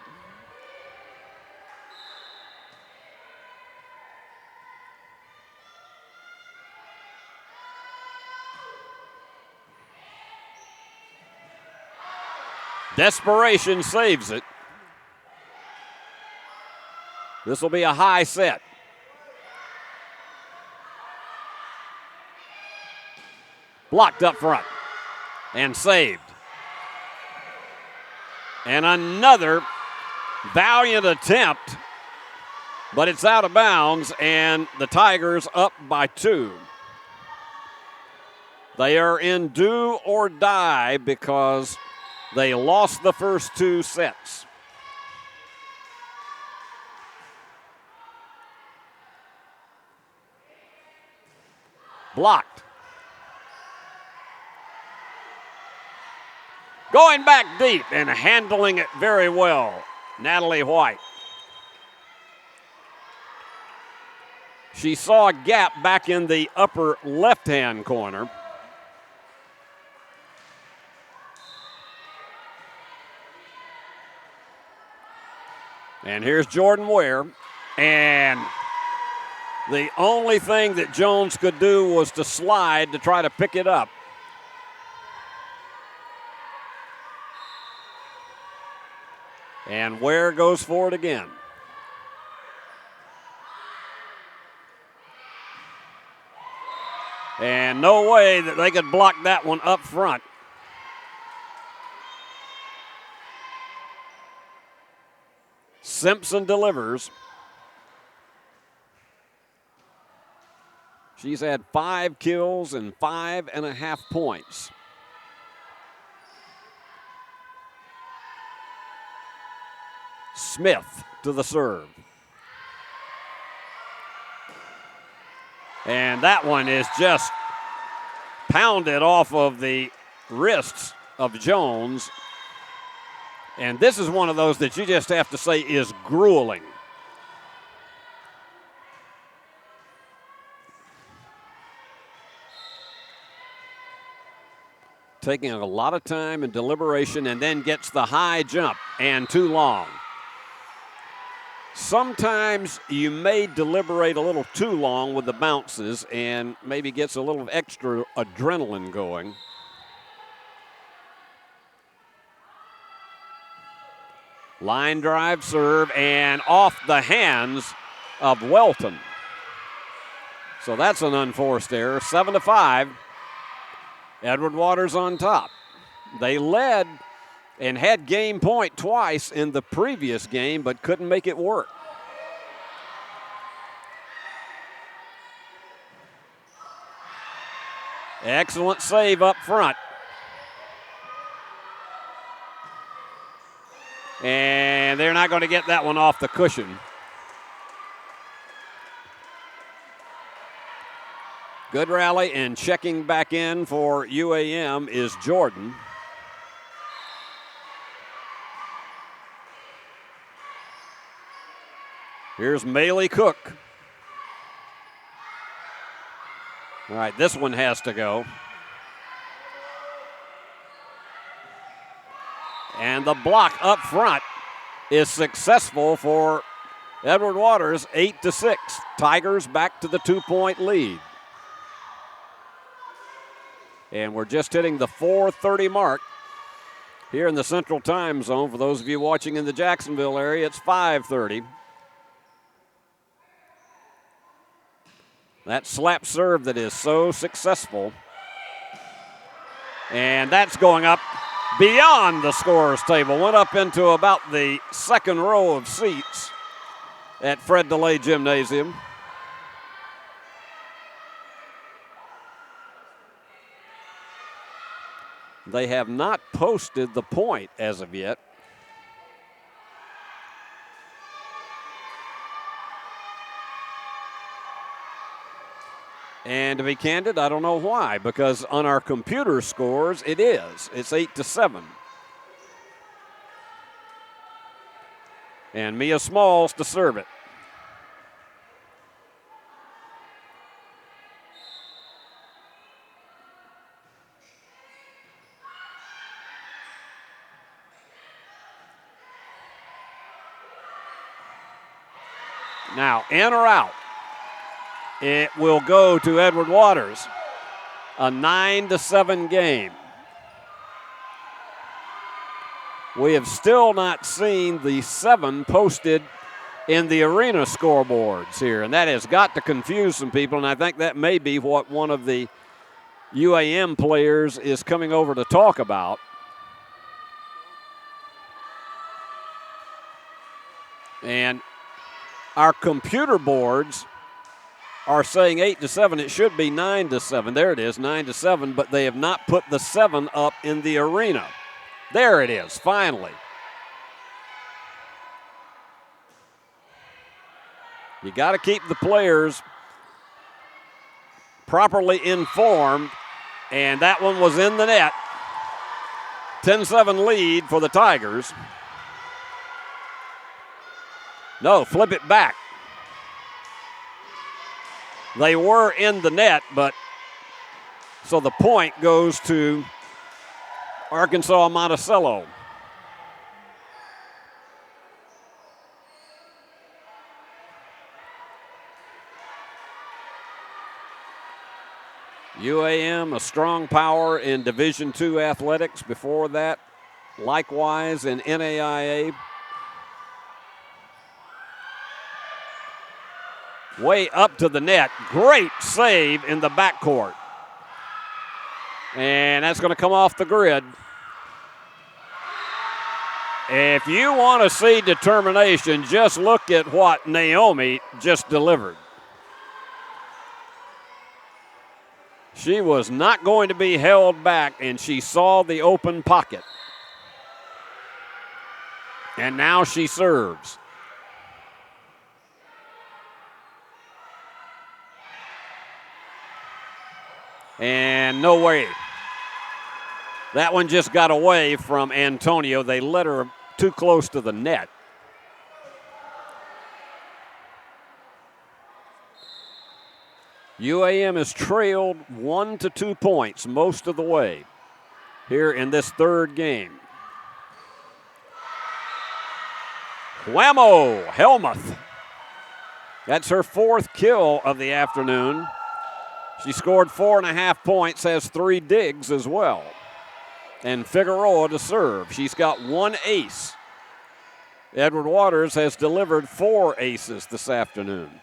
Desperation saves it. This will be a high set. Blocked up front and saved. And another valiant attempt, but it's out of bounds, and the Tigers up by 2. They are in do or die because they lost the first 2 sets. Blocked. Going back deep and handling it very well, Natalie White. She saw a gap back in the upper left-hand corner. And here's Jordan Ware. And the only thing that Jones could do was to slide to try to pick it up. And Ware goes for it again. And no way that they could block that one up front. Simpson delivers. She's had 5 kills and 5.5 points. Smith to the serve. And that one is just pounded off of the wrists of Jones. And this is one of those that you just have to say is grueling. Taking a lot of time and deliberation, and then gets the high jump and too long. Sometimes you may deliberate a little too long with the bounces and maybe gets a little extra adrenaline going. Line drive serve and off the hands of Welton. So that's an unforced error. 7-5. Edward Waters on top. They led and had game point twice in the previous game, but couldn't make it work. Excellent save up front. And they're not going to get that one off the cushion. Good rally, and checking back in for UAM is Jordan. Here's Maylee Cook. All right, this one has to go. And the block up front is successful for Edward Waters, 8-6. Tigers back to the 2-point lead. And we're just hitting the 4:30 mark here in the Central Time Zone. For those of you watching in the Jacksonville area, it's 5:30. That slap serve that is so successful. And that's going up beyond the scorer's table. Went up into about the second row of seats at Fred DeLay Gymnasium. They have not posted the point as of yet. And to be candid, I don't know why, because on our computer scores, it is. It's 8-7. And Mia Smalls to serve it. Now, in or out, it will go to Edward Waters. A 9-7 game. We have still not seen the 7 posted in the arena scoreboards here, and that has got to confuse some people, and I think that may be what one of the UAM players is coming over to talk about. And our computer boards are saying 8-7. It should be 9-7. There it is, 9-7, but they have not put the 7 up in the arena. There it is, finally. You got to keep the players properly informed, and that one was in the net. 10-7 lead for the Tigers. No, flip it back. They were in the net, but so the point goes to Arkansas Monticello. UAM, a strong power in Division II athletics. Before that, likewise in NAIA. Way up to the net. Great save in the backcourt. And that's going to come off the grid. If you want to see determination, just look at what Naomi just delivered. She was not going to be held back, and she saw the open pocket. And now she serves. And no way. That one just got away from Antonio. They let her too close to the net. UAM has trailed 1 to 2 points most of the way here in this third game. Whammo, Helmuth. That's her 4th kill of the afternoon. She scored 4.5 points, has 3 digs as well. And Figueroa to serve. She's got 1 ace. Edward Waters has delivered 4 aces this afternoon.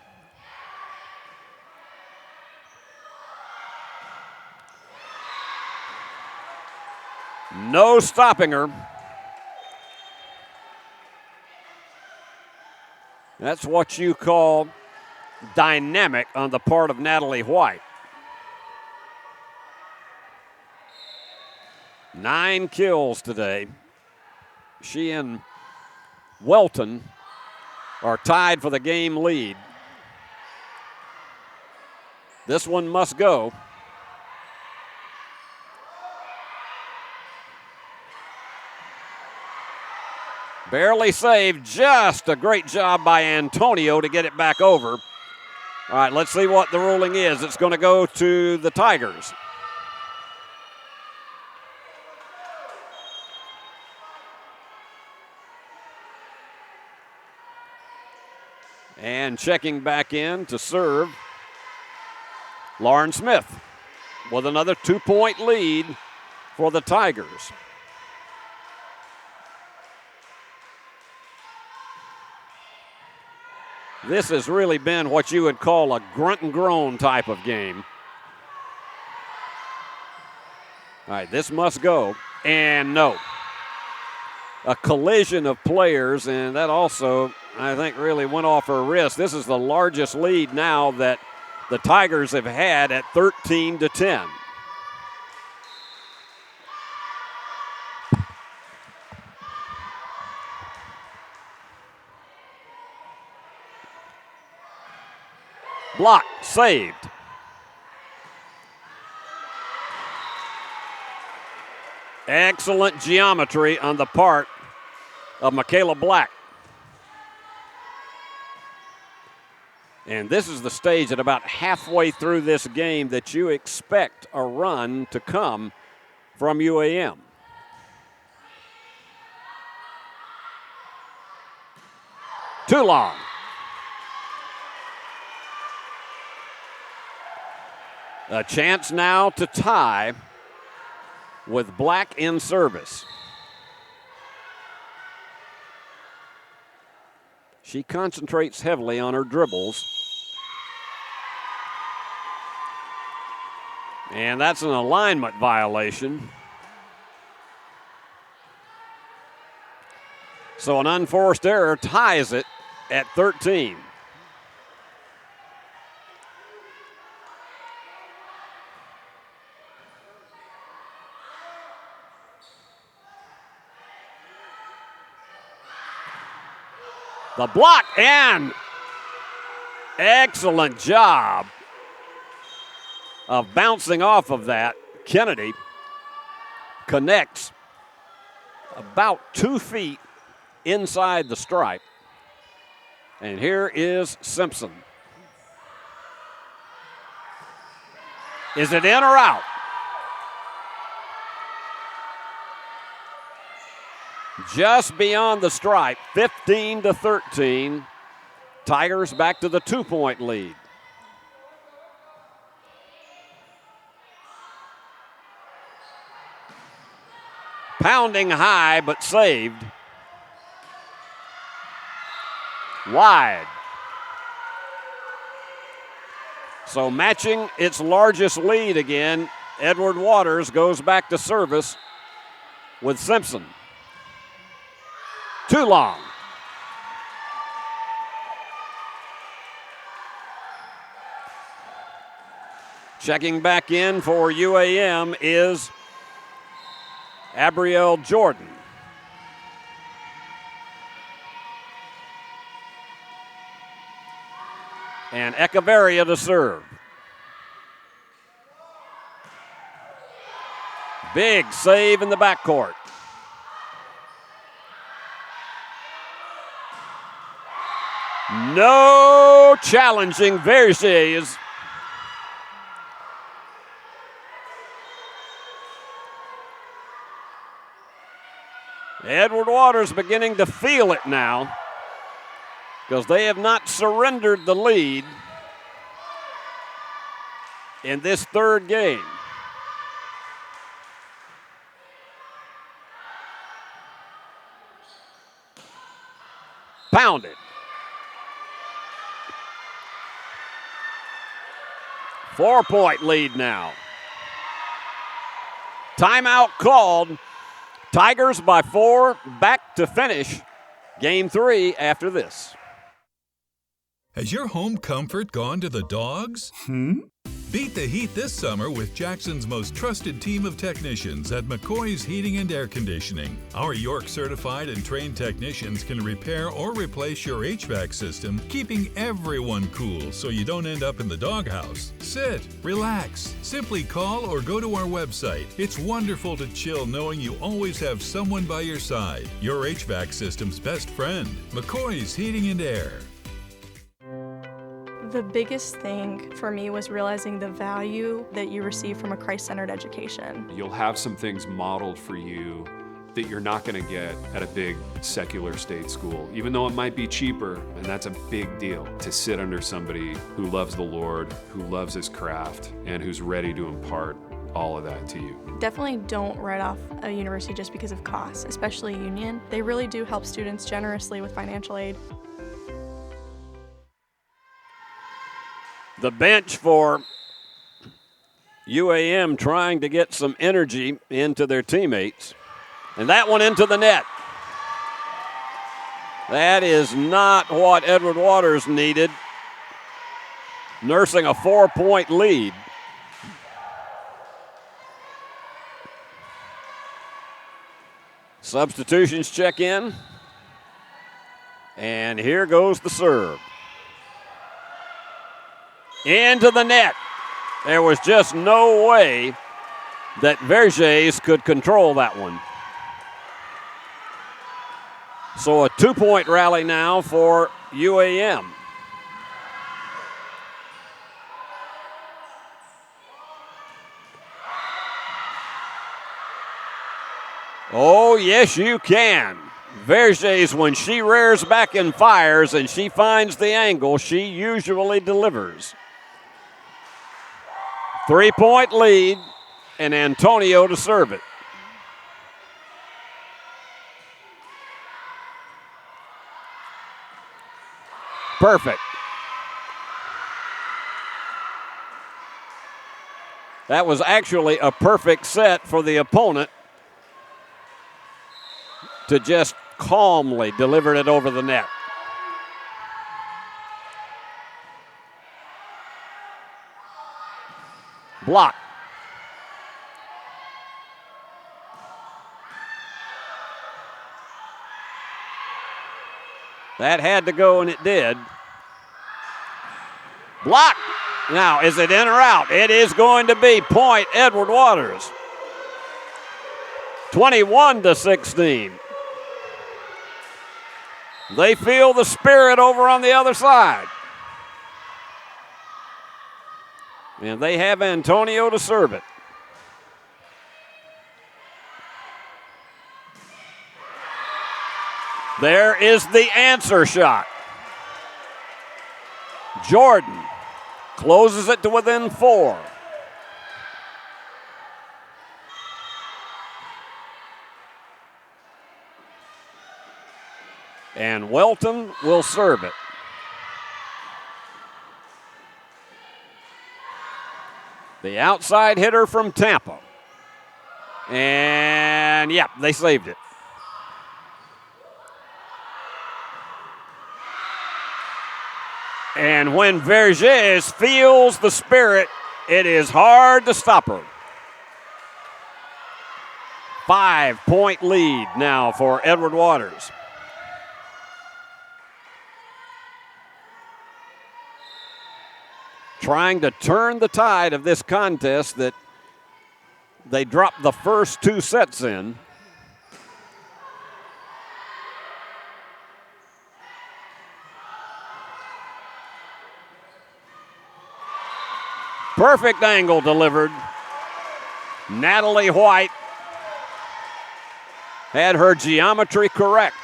No stopping her. That's what you call dynamic on the part of Natalie White. 9 kills today. She and Welton are tied for the game lead. This one must go. Barely saved. Just a great job by Antonio to get it back over. All right, let's see what the ruling is. It's going to go to the Tigers. And checking back in to serve, Lauren Smith with another 2-point lead for the Tigers. This has really been what you would call a grunt and groan type of game. All right, this must go. And no. A collision of players, and that also, I think, really went off her wrist. This is the largest lead now that the Tigers have had at 13-10. Block, saved. Excellent geometry on the part of Michaela Black. And this is the stage at about halfway through this game that you expect a run to come from UAM. Too long. A chance now to tie with Black in service. She concentrates heavily on her dribbles. And that's an alignment violation. So an unforced error ties it at 13. The block, and excellent job of bouncing off of that. Kennedy connects about 2 feet inside the stripe. And here is Simpson. Is it in or out? Just beyond the stripe, 15-13. Tigers back to the 2-point lead. Pounding high, but saved. Wide. So matching its largest lead again, Edward Waters goes back to service with Simpson. Too long. Checking back in for UAM is Abrielle Jordan. And Echeverria to serve. Big save in the backcourt. No challenging Verges. Edward Waters beginning to feel it now because they have not surrendered the lead in this third game. Pounded. 4-point lead now. Timeout called. Tigers by 4, back to finish game 3 after this. Has your home comfort gone to the dogs? Beat the heat this summer with Jackson's most trusted team of technicians at McCoy's Heating and Air Conditioning. Our York certified and trained technicians can repair or replace your HVAC system, keeping everyone cool so you don't end up in the doghouse. Sit, relax, simply call or go to our website. It's wonderful to chill knowing you always have someone by your side. Your HVAC system's best friend, McCoy's Heating and Air. The biggest thing for me was realizing the value that you receive from a Christ-centered education. You'll have some things modeled for you that you're not going to get at a big secular state school, even though it might be cheaper, and that's a big deal to sit under somebody who loves the Lord, who loves his craft, and who's ready to impart all of that to you. Definitely don't write off a university just because of costs, especially Union. They really do help students generously with financial aid. The bench for UAM trying to get some energy into their teammates. And that one into the net. That is not what Edward Waters needed. Nursing a 4-point lead. Substitutions check in. And here goes the serve. Into the net. There was just no way that Vergés could control that one. So a 2-point rally now for UAM. Oh, yes, you can. Vergés, when she rears back and fires and she finds the angle, she usually delivers. 3-point lead, and Antonio to serve it. Perfect. That was actually a perfect set for the opponent to just calmly deliver it over the net. Block. That had to go, and it did. Block. Now, is it in or out? It is going to be point Edward Waters. 21-16. They feel the spirit over on the other side. And they have Antonio to serve it. There is the answer shot. Jordan closes it to within 4. And Welton will serve it. The outside hitter from Tampa. And, yeah, they saved it. And when Vergés feels the spirit, it is hard to stop her. 5-point lead now for Edward Waters. Trying to turn the tide of this contest that they dropped the first 2 sets in. Perfect angle delivered. Natalie White had her geometry correct.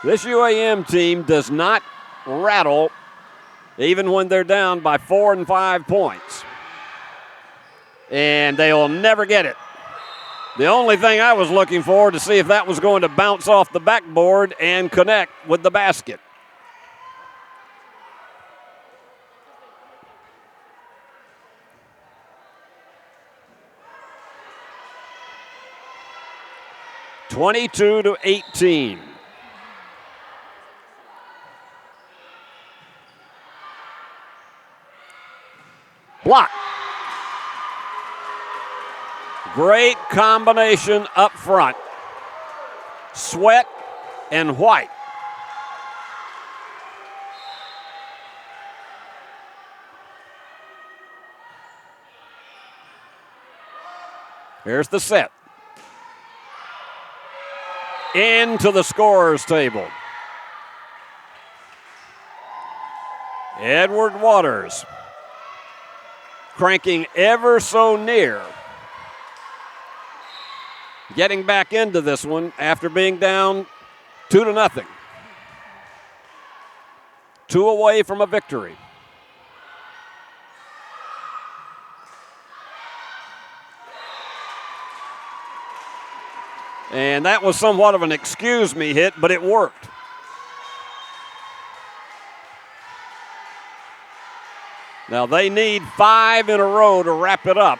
This UAM team does not rattle even when they're down by 4 and 5 points. And they will never get it. The only thing I was looking for to see if that was going to bounce off the backboard and connect with the basket. (22-18). Block. Great combination up front. Sweat and White. Here's the set. Into the scorer's table. Edward Waters cranking ever so near. Getting back into this one after being down 2-0. 2 away from a victory. And that was somewhat of an excuse me hit, but it worked. Now they need 5 in a row to wrap it up.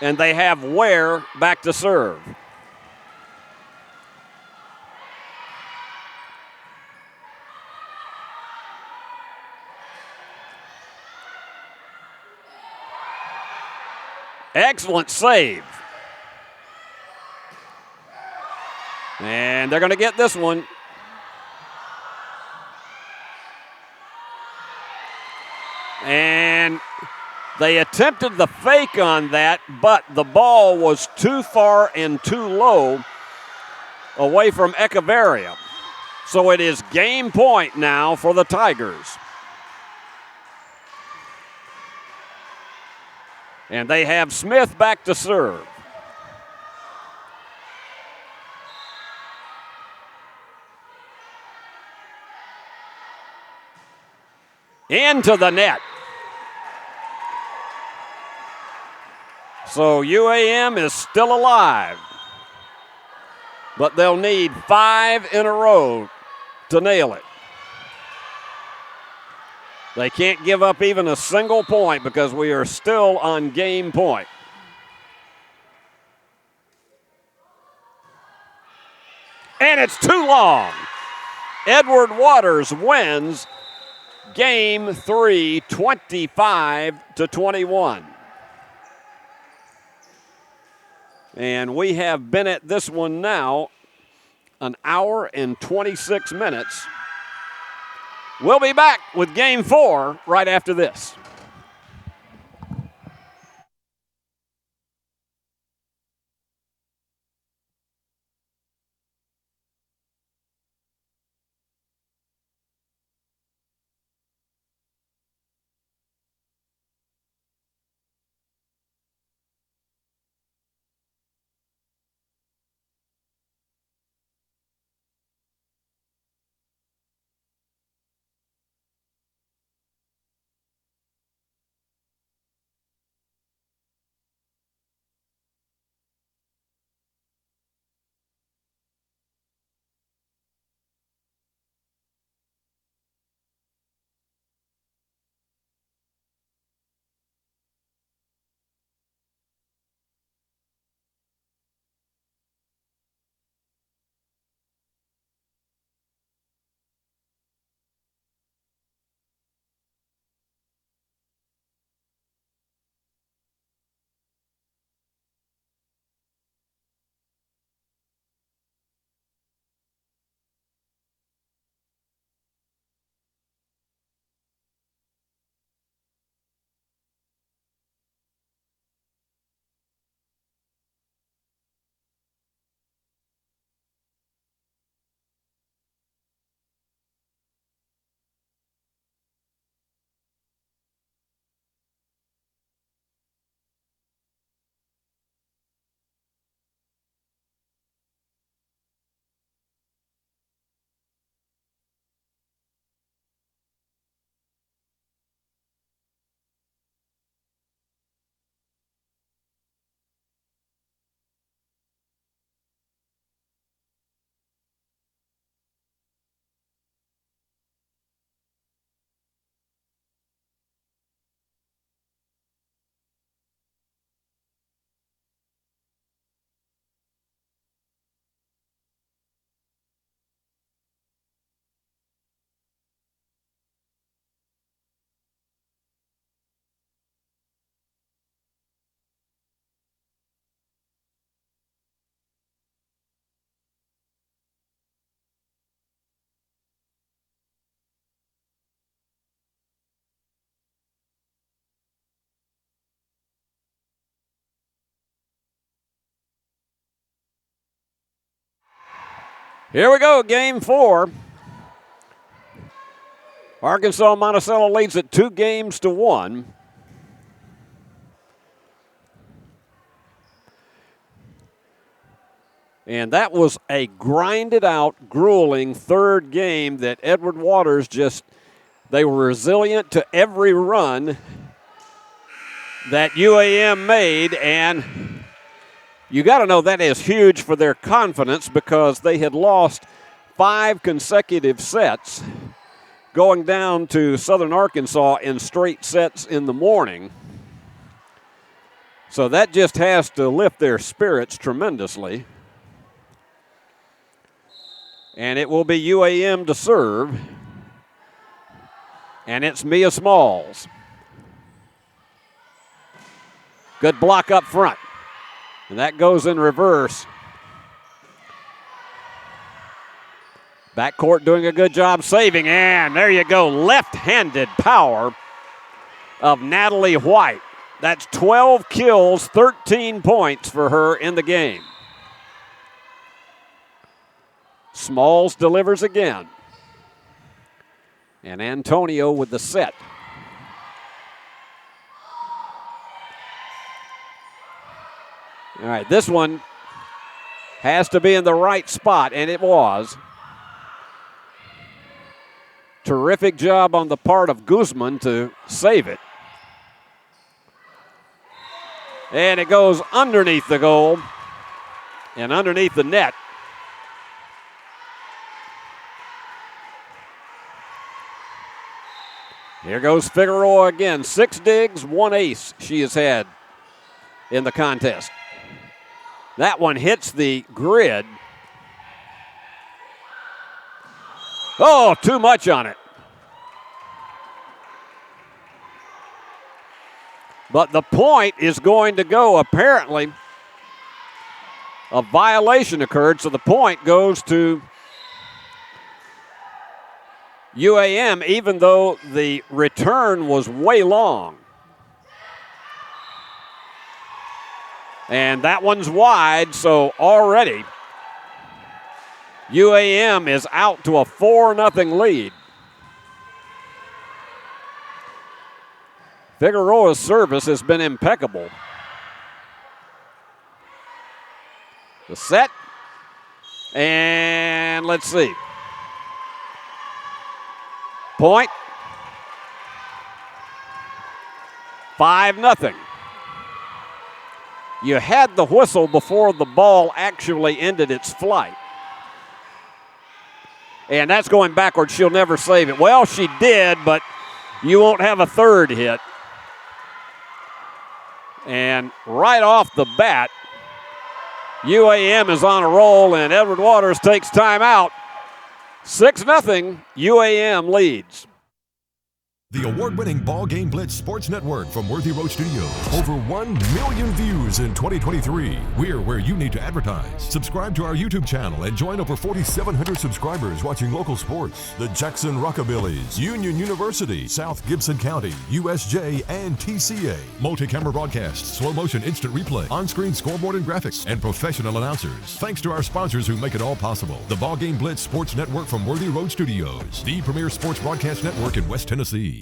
And they have Ware back to serve. Excellent save. And they're going to get this one. And they attempted the fake on that, but the ball was too far and too low away from Echeverria. So it is game point now for the Tigers. And they have Smith back to serve. Into the net. So UAM is still alive. But they'll need 5 in a row to nail it. They can't give up even a single point because we are still on game point. And it's too long. Edward Waters wins game 3, 25-21. And we have been at this one now an hour and 26 minutes. We'll be back with game 4 right after this. Here we go, game 4. Arkansas Monticello leads it 2-1. And that was a grinded out, grueling third game that Edward Waters they were resilient to every run that UAM made, and you got to know that is huge for their confidence because they had lost 5 consecutive sets going down to Southern Arkansas in straight sets in the morning. So that just has to lift their spirits tremendously. And it will be UAM to serve. And it's Mia Smalls. Good block up front. And that goes in reverse. Backcourt doing a good job saving. And there you go. Left-handed power of Natalie White. That's 12 kills, 13 points for her in the game. Smalls delivers again. And Antonio with the set. All right, this one has to be in the right spot, and it was. Terrific job on the part of Guzman to save it. And it goes underneath the goal and underneath the net. Here goes Figueroa again. 6 digs, 1 ace she has had in the contest. That one hits the grid. Oh, too much on it. But the point is going to go, apparently, a violation occurred, so the point goes to UAM, even though the return was way long. And that one's wide, so already UAM is out to a 4-0 lead. Figueroa's service has been impeccable. The set, and let's see. Point. 5-0. You had the whistle before the ball actually ended its flight. And that's going backwards. She'll never save it. Well, she did, but you won't have a third hit. And right off the bat, UAM is on a roll, and Edward Waters takes time out. 6-0, UAM leads. The award-winning BallGame Blitz Sports Network from Worthy Road Studios. Over 1 million views in 2023. We're where you need to advertise. Subscribe to our YouTube channel and join over 4,700 subscribers watching local sports. The Jackson Rockabillys, Union University, South Gibson County, USJ, and TCA. Multi-camera broadcasts, slow motion instant replay, on-screen scoreboard and graphics, and professional announcers. Thanks to our sponsors who make it all possible. The BallGame Blitz Sports Network from Worthy Road Studios. The premier sports broadcast network in West Tennessee.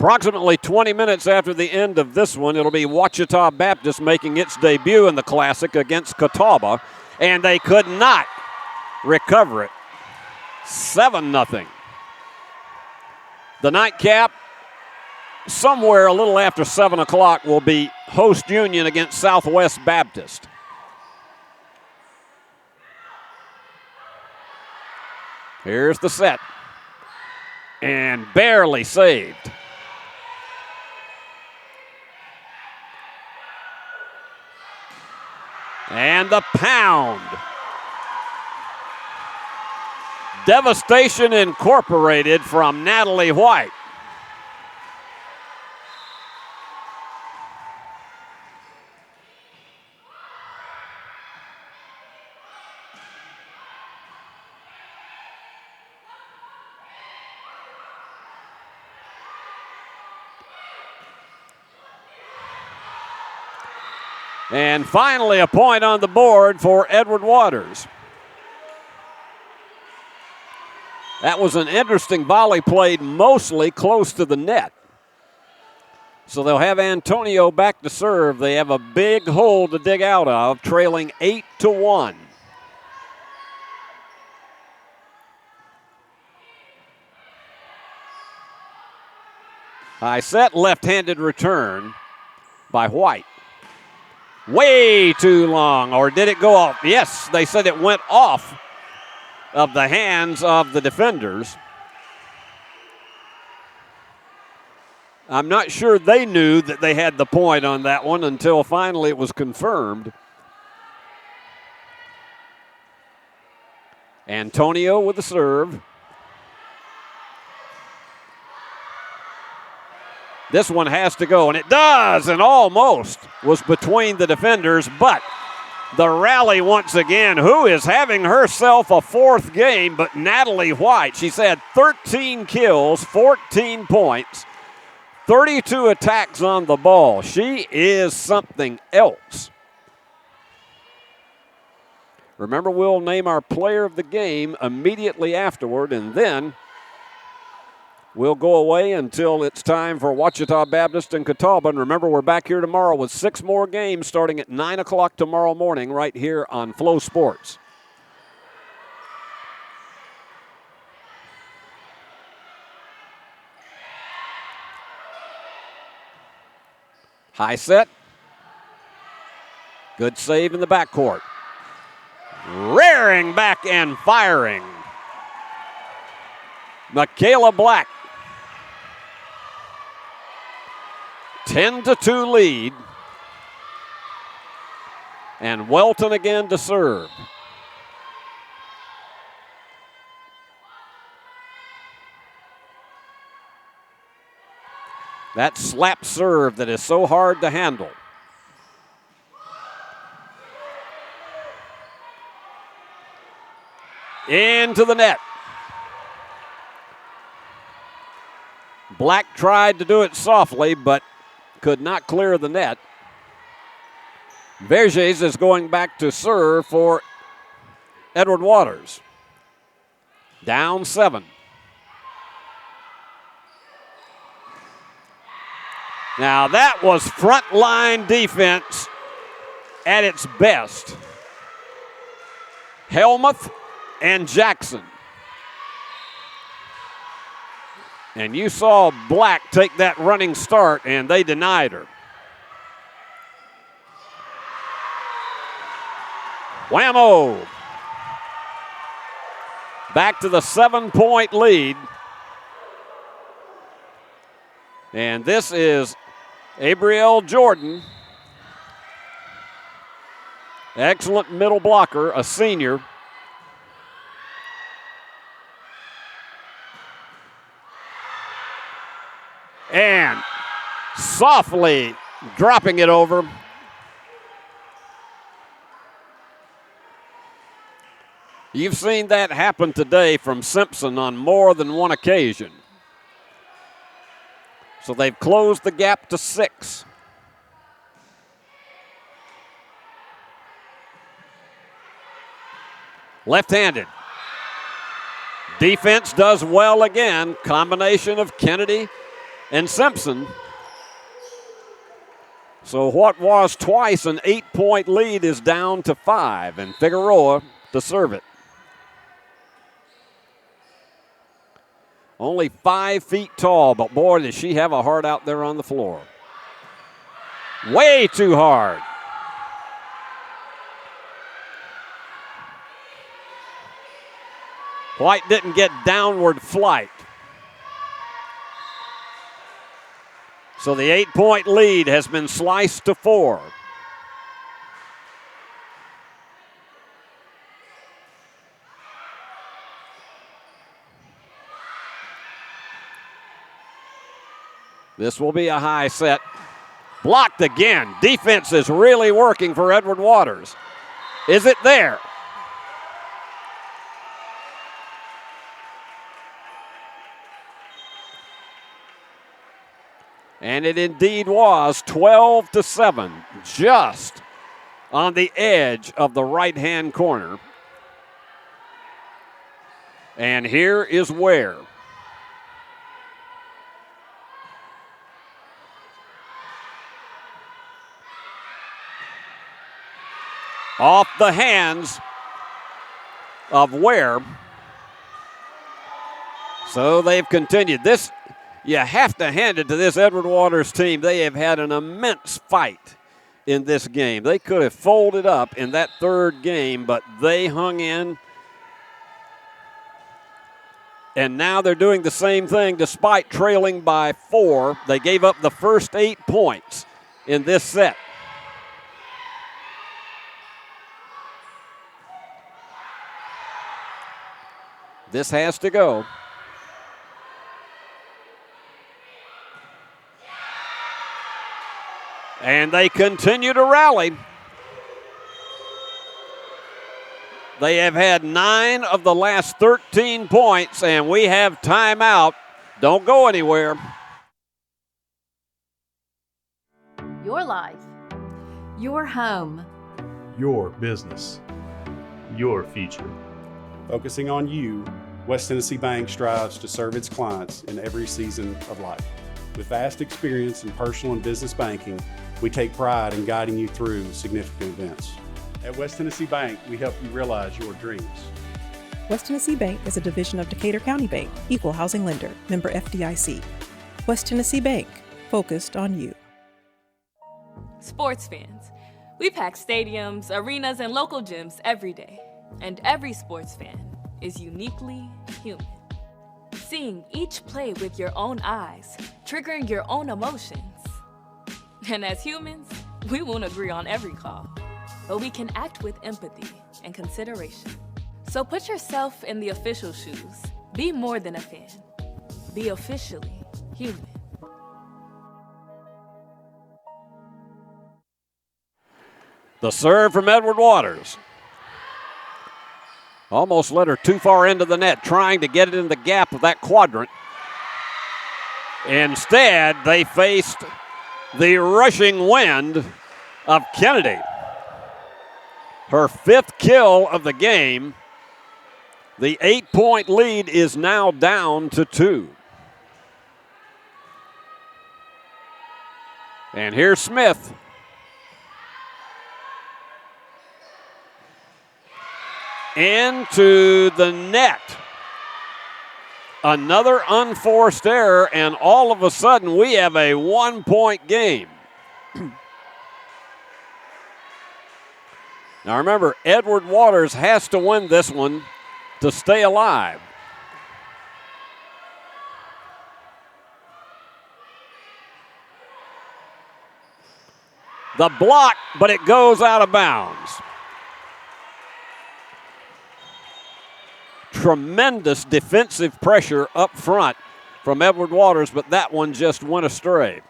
Approximately 20 minutes after the end of this one, it'll be Ouachita Baptist making its debut in the Classic against Catawba, and they could not recover it. 7-0. The nightcap, somewhere a little after 7 o'clock, will be host Union against Southwest Baptist. Here's the set. And barely saved. And the pound. Devastation Incorporated from Natalie White. And finally, a point on the board for Edward Waters. That was an interesting volley played mostly close to the net. So they'll have Antonio back to serve. They have a big hole to dig out of, trailing 8-1. High set, left-handed return by White. Way too long, or did it go off? Yes, they said it went off of the hands of the defenders. I'm not sure they knew that they had the point on that one until finally it was confirmed. Antonio with the serve. This one has to go, and it does, and almost was between the defenders, but the rally once again. Who is having herself a fourth game but Natalie White? She's had 13 kills, 14 points, 32 attacks on the ball. She is something else. Remember, we'll name our player of the game immediately afterward, and then we'll go away until it's time for Ouachita Baptist and Catawba. And remember, we're back here tomorrow with 6 more games starting at 9 o'clock tomorrow morning right here on Flow Sports. High set. Good save in the backcourt. Rearing back and firing. Michaela Black. 10-2 lead. And Welton again to serve. That slap serve that is so hard to handle. Into the net. Black tried to do it softly, but could not clear the net. Verges is going back to serve for Edward Waters. Down 7. Now that was frontline defense at its best. Helmuth and Jackson. And you saw Black take that running start, and they denied her. Whammo! Back to the 7-point lead. And this is Abrielle Jordan. Excellent middle blocker, a senior. And softly dropping it over. You've seen that happen today from Simpson on more than one occasion. So they've closed the gap to 6. Left-handed. Defense does well again. Combination of Kennedy and Simpson. So what was twice an 8-point lead is down to 5, and Figueroa to serve it. Only 5 feet tall, but boy, does she have a heart out there on the floor. Way too hard. White didn't get downward flight. So the 8-point lead has been sliced to 4. This will be a high set. Blocked again. Defense is really working for Edward Waters. Is it there? And it indeed was 12-7, just on the edge of the right-hand corner. And here is Ware. Off the hands of Ware. So they've continued. This, you have to hand it to this Edward Waters team. They have had an immense fight in this game. They could have folded up in that third game, but they hung in. And now they're doing the same thing despite trailing by 4. They gave up the first 8 points in this set. This has to go. And they continue to rally. They have had 9 of the last 13 points, and we have timeout. Don't go anywhere. Your life. Your home. Your business. Your future. Focusing on you, West Tennessee Bank strives to serve its clients in every season of life. With vast experience in personal and business banking, we take pride in guiding you through significant events. At West Tennessee Bank, we help you realize your dreams. West Tennessee Bank is a division of Decatur County Bank, equal housing lender, member FDIC. West Tennessee Bank, focused on you. Sports fans, we pack stadiums, arenas, and local gyms every day. And every sports fan is uniquely human. Seeing each play with your own eyes, triggering your own emotions. And as humans, we won't agree on every call, but we can act with empathy and consideration. So put yourself in the official shoes. Be more than a fan. Be officially human. The serve from Edward Waters. Almost let her too far into the net, trying to get it in the gap of that quadrant. Instead, they faced the rushing wind of Kennedy. Her 5th kill of the game. The 8-point lead is now down to 2. And here's Smith. Into the net. Another unforced error, and all of a sudden we have a 1-point game. Now remember, Edward Waters has to win this one to stay alive. The block, but it goes out of bounds. Tremendous defensive pressure up front from Edward Waters, but that one just went astray.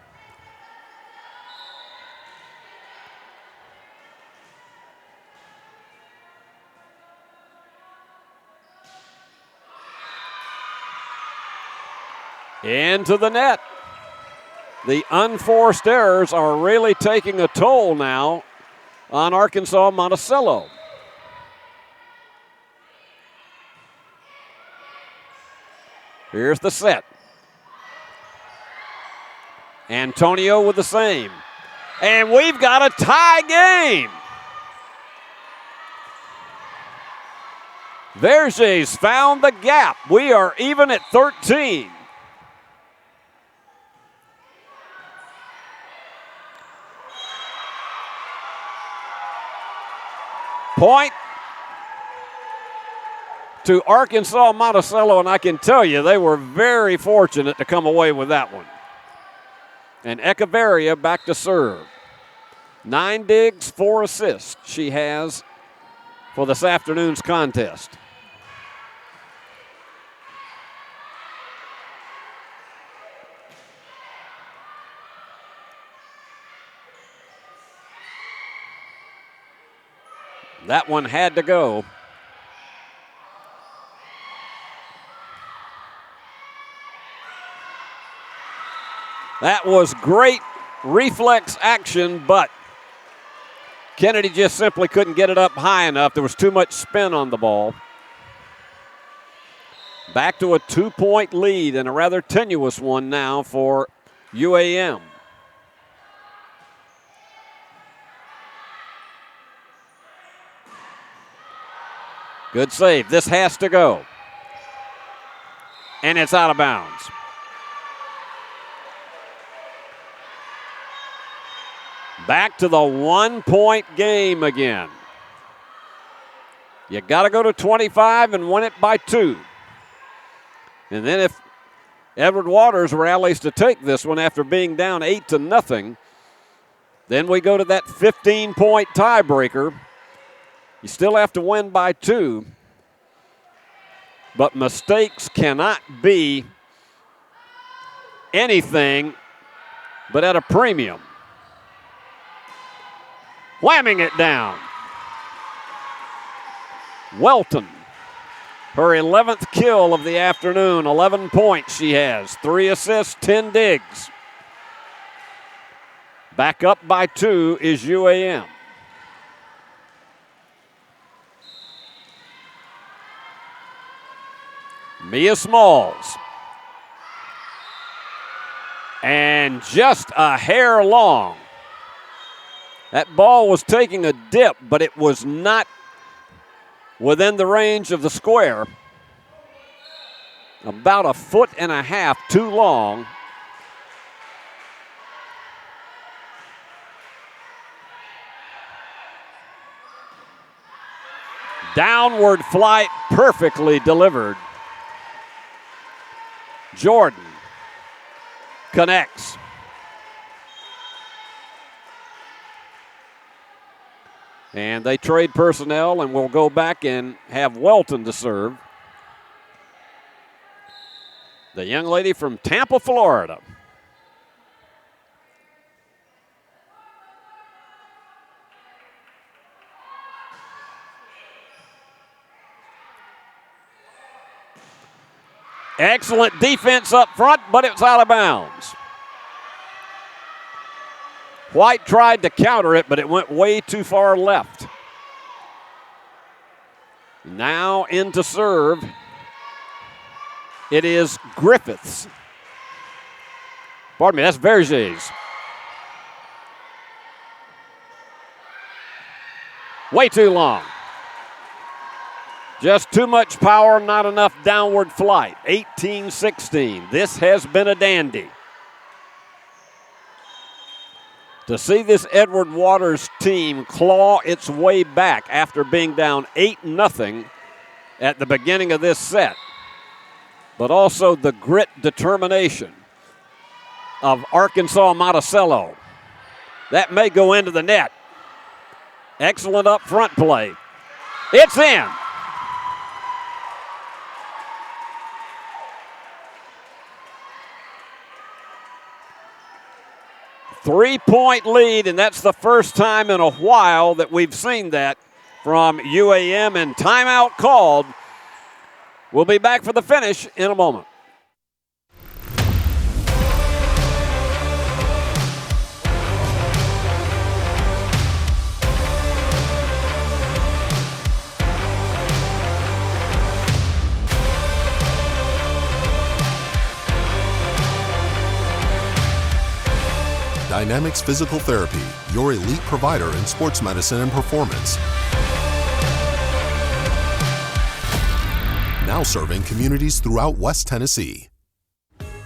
Into the net. The unforced errors are really taking a toll now on Arkansas Monticello. Here's the set. Antonio with the same. And we've got a tie game. Verger's found the gap. We are even at 13. Point to Arkansas Monticello, and I can tell you they were very fortunate to come away with that one. And Echeverria back to serve. 9 digs, 4 assists she has for this afternoon's contest. That one had to go. That was great reflex action, but Kennedy just simply couldn't get it up high enough. There was too much spin on the ball. Back to a 2-point lead, and a rather tenuous one now for UAM. Good save. This has to go. And it's out of bounds. Back to the 1-point game again. You got to go to 25 and win it by 2. And then if Edward Waters rallies to take this one after being down 8-0, then we go to that 15-point tiebreaker. You still have to win by 2. But mistakes cannot be anything but at a premium. Whamming it down. Welton, her 11th kill of the afternoon, 11 points she has, 3 assists, 10 digs. Back up by 2 is UAM. Mia Smalls. And just a hair long. That ball was taking a dip, but it was not within the range of the square. About 1.5 feet too long. Downward flight, perfectly delivered. Jordan connects. And they trade personnel, and we'll go back and have Welton to serve. The young lady from Tampa, Florida. Excellent defense up front, but it's out of bounds. White tried to counter it, but it went way too far left. Now in to serve. It is Griffiths. Pardon me, that's Verger's. Way too long. Just too much power, not enough downward flight. 18-16. This has been a dandy. To see this Edward Waters team claw its way back after being down 8-0 at the beginning of this set, but also the grit determination of Arkansas Monticello. That may go into the net. Excellent up front play. It's in. Three-point lead, and that's the first time in a while that we've seen that from UAM, and timeout called. We'll be back for the finish in a moment. Dynamics Physical Therapy, your elite provider in sports medicine and performance. Now serving communities throughout West Tennessee.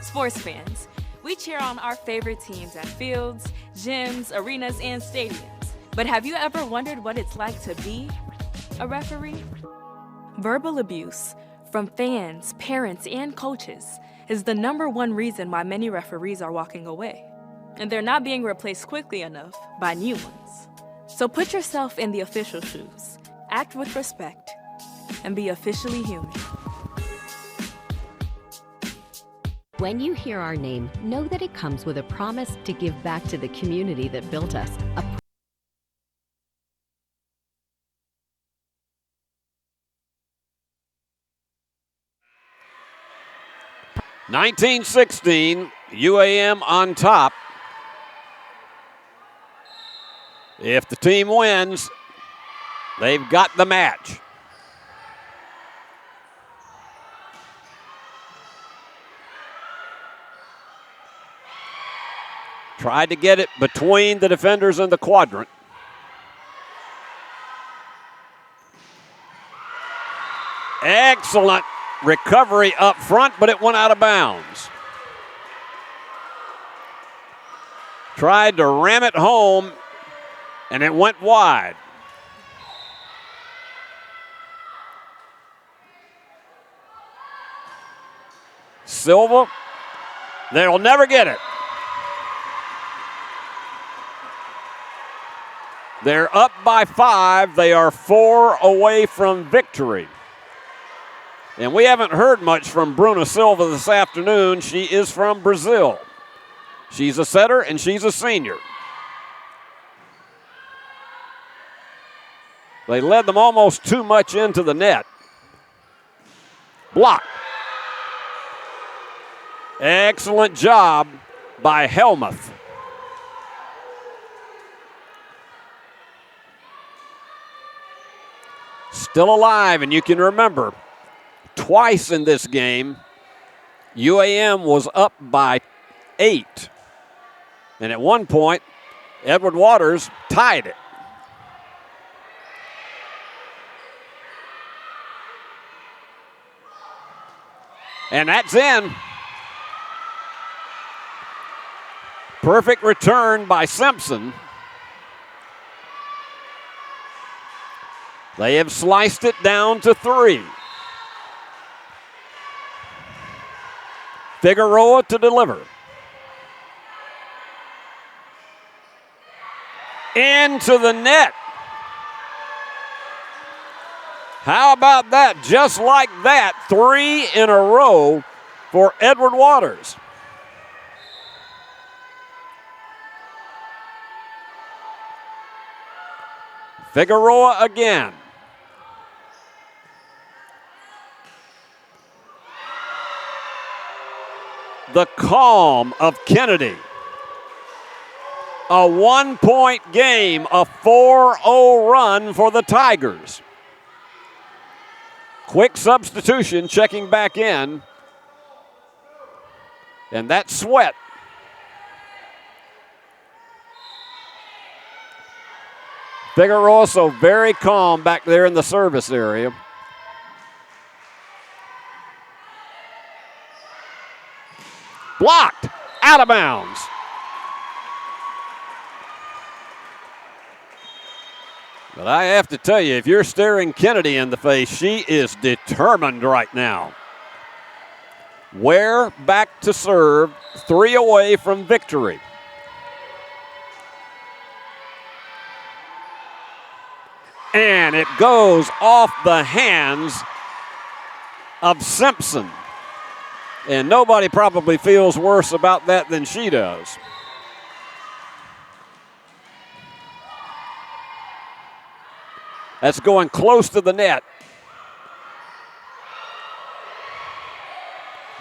Sports fans, we cheer on our favorite teams at fields, gyms, arenas, and stadiums. But have you ever wondered what it's like to be a referee? Verbal abuse from fans, parents, and coaches is the #1 reason why many referees are walking away. And they're not being replaced quickly enough by new ones. So put yourself in the official shoes, act with respect, and be officially human. When you hear our name, know that it comes with a promise to give back to the community that built us, a 19-16, UAM on top. If the team wins, they've got the match. Tried to get it between the defenders in the quadrant. Excellent recovery up front, but it went out of bounds. Tried to ram it home, and it went wide. Silva, they'll never get it. They're up by 5. They are 4 away from victory. And we haven't heard much from Bruna Silva this afternoon. She is from Brazil. She's a setter and she's a senior. They led them almost too much into the net. Block. Excellent job by Helmuth. Still alive, and you can remember twice in this game, UAM was up by 8. And at one point, Edward Waters tied it. And that's in. Perfect return by Simpson. They have sliced it down to 3. Figueroa to deliver. Into the net. How about that? Just like that, 3 in a row for Edward Waters. Figueroa again. The calm of Kennedy. A 1-point game, a 4-0 run for the Tigers. Quick substitution, checking back in. And that's Sweat. Figueroa so very calm back there in the service area. Blocked, out of bounds. But I have to tell you, if you're staring Kennedy in the face, she is determined right now. Ware back to serve, 3 away from victory. And it goes off the hands of Simpson. And nobody probably feels worse about that than she does. That's going close to the net.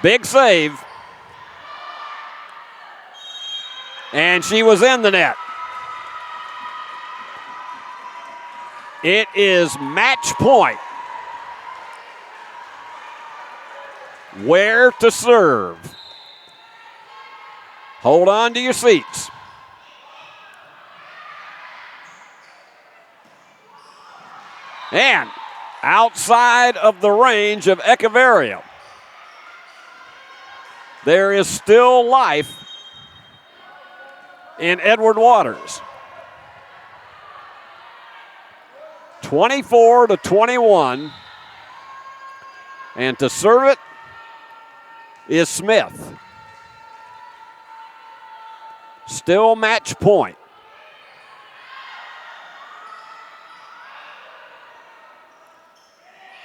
Big save. And she was in the net. It is match point. Where to serve. Hold on to your seats. And outside of the range of Echeverria. There is still life in Edward Waters. 24-21. And to serve it is Smith. Still match point.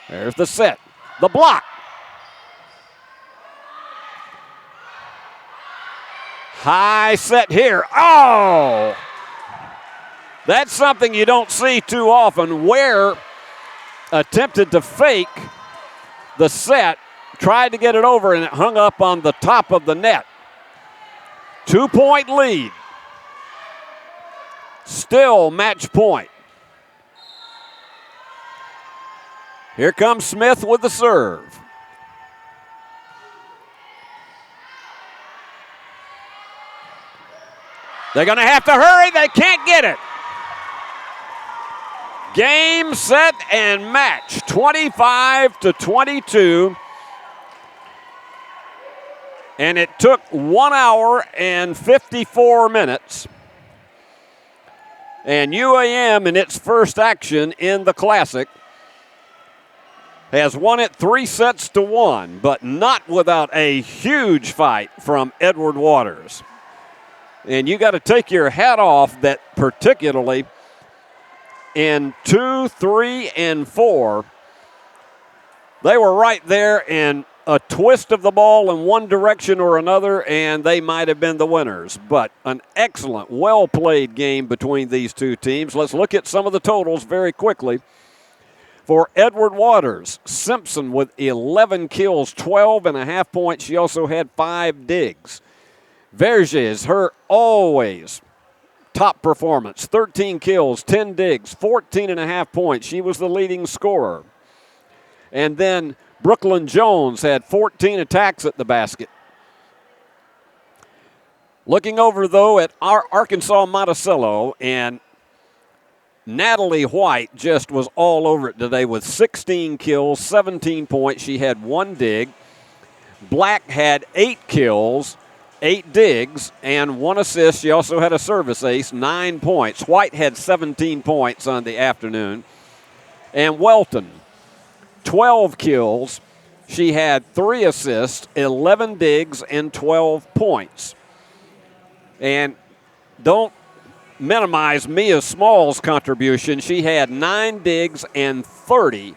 There's the set. The block. High set here. Oh! That's something you don't see too often. Ware attempted to fake the set tried to get it over, and it hung up on the top of the net. 2-point lead. Still match point. Here comes Smith with the serve. They're going to have to hurry. They can't get it. Game, set, and match. 25-22. And it took 1 hour and 54 minutes. And UAM, in its first action in the Classic, has won it 3-1, but not without a huge fight from Edward Waters. And you got to take your hat off that particularly in 2, 3, and 4, they were right there in a twist of the ball in one direction or another, and they might have been the winners. But an excellent, well-played game between these two teams. Let's look at some of the totals very quickly. For Edward Waters, Simpson with 11 kills, 12.5 points. She also had 5 digs. Verges, her always top performance, 13 kills, 10 digs, 14.5 points. She was the leading scorer. And then Brooklyn Jones had 14 attacks at the basket. Looking over, though, at our Arkansas Monticello, and Natalie White just was all over it today with 16 kills, 17 points. She had 1 dig. Black had 8 kills, 8 digs, and 1 assist. She also had a service ace, 9 points. White had 17 points on the afternoon. And Welton, 12 kills. She had 3 assists, 11 digs, and 12 points. And don't minimize Mia Small's contribution. She had 9 digs and 30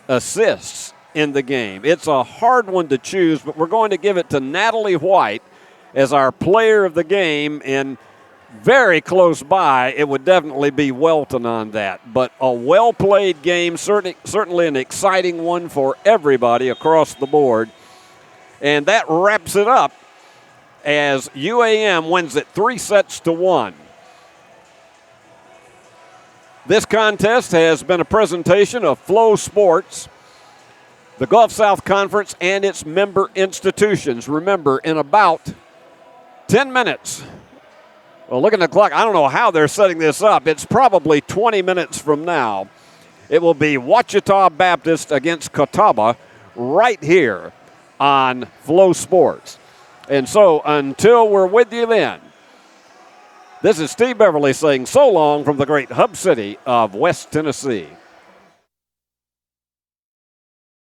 assists in the game. It's a hard one to choose, but we're going to give it to Natalie White as our player of the game, and very close by, it would definitely be Welton on that. But a well-played game, certainly an exciting one for everybody across the board. And that wraps it up as UAM wins it 3-1. This contest has been a presentation of Flow Sports, the Gulf South Conference, and its member institutions. Remember, in about 10 minutes, well, look at the clock. I don't know how they're setting this up. It's probably 20 minutes from now. It will be Ouachita Baptist against Catawba right here on Flow Sports. And so until we're with you then, this is Steve Beverly saying so long from the great hub city of West Tennessee.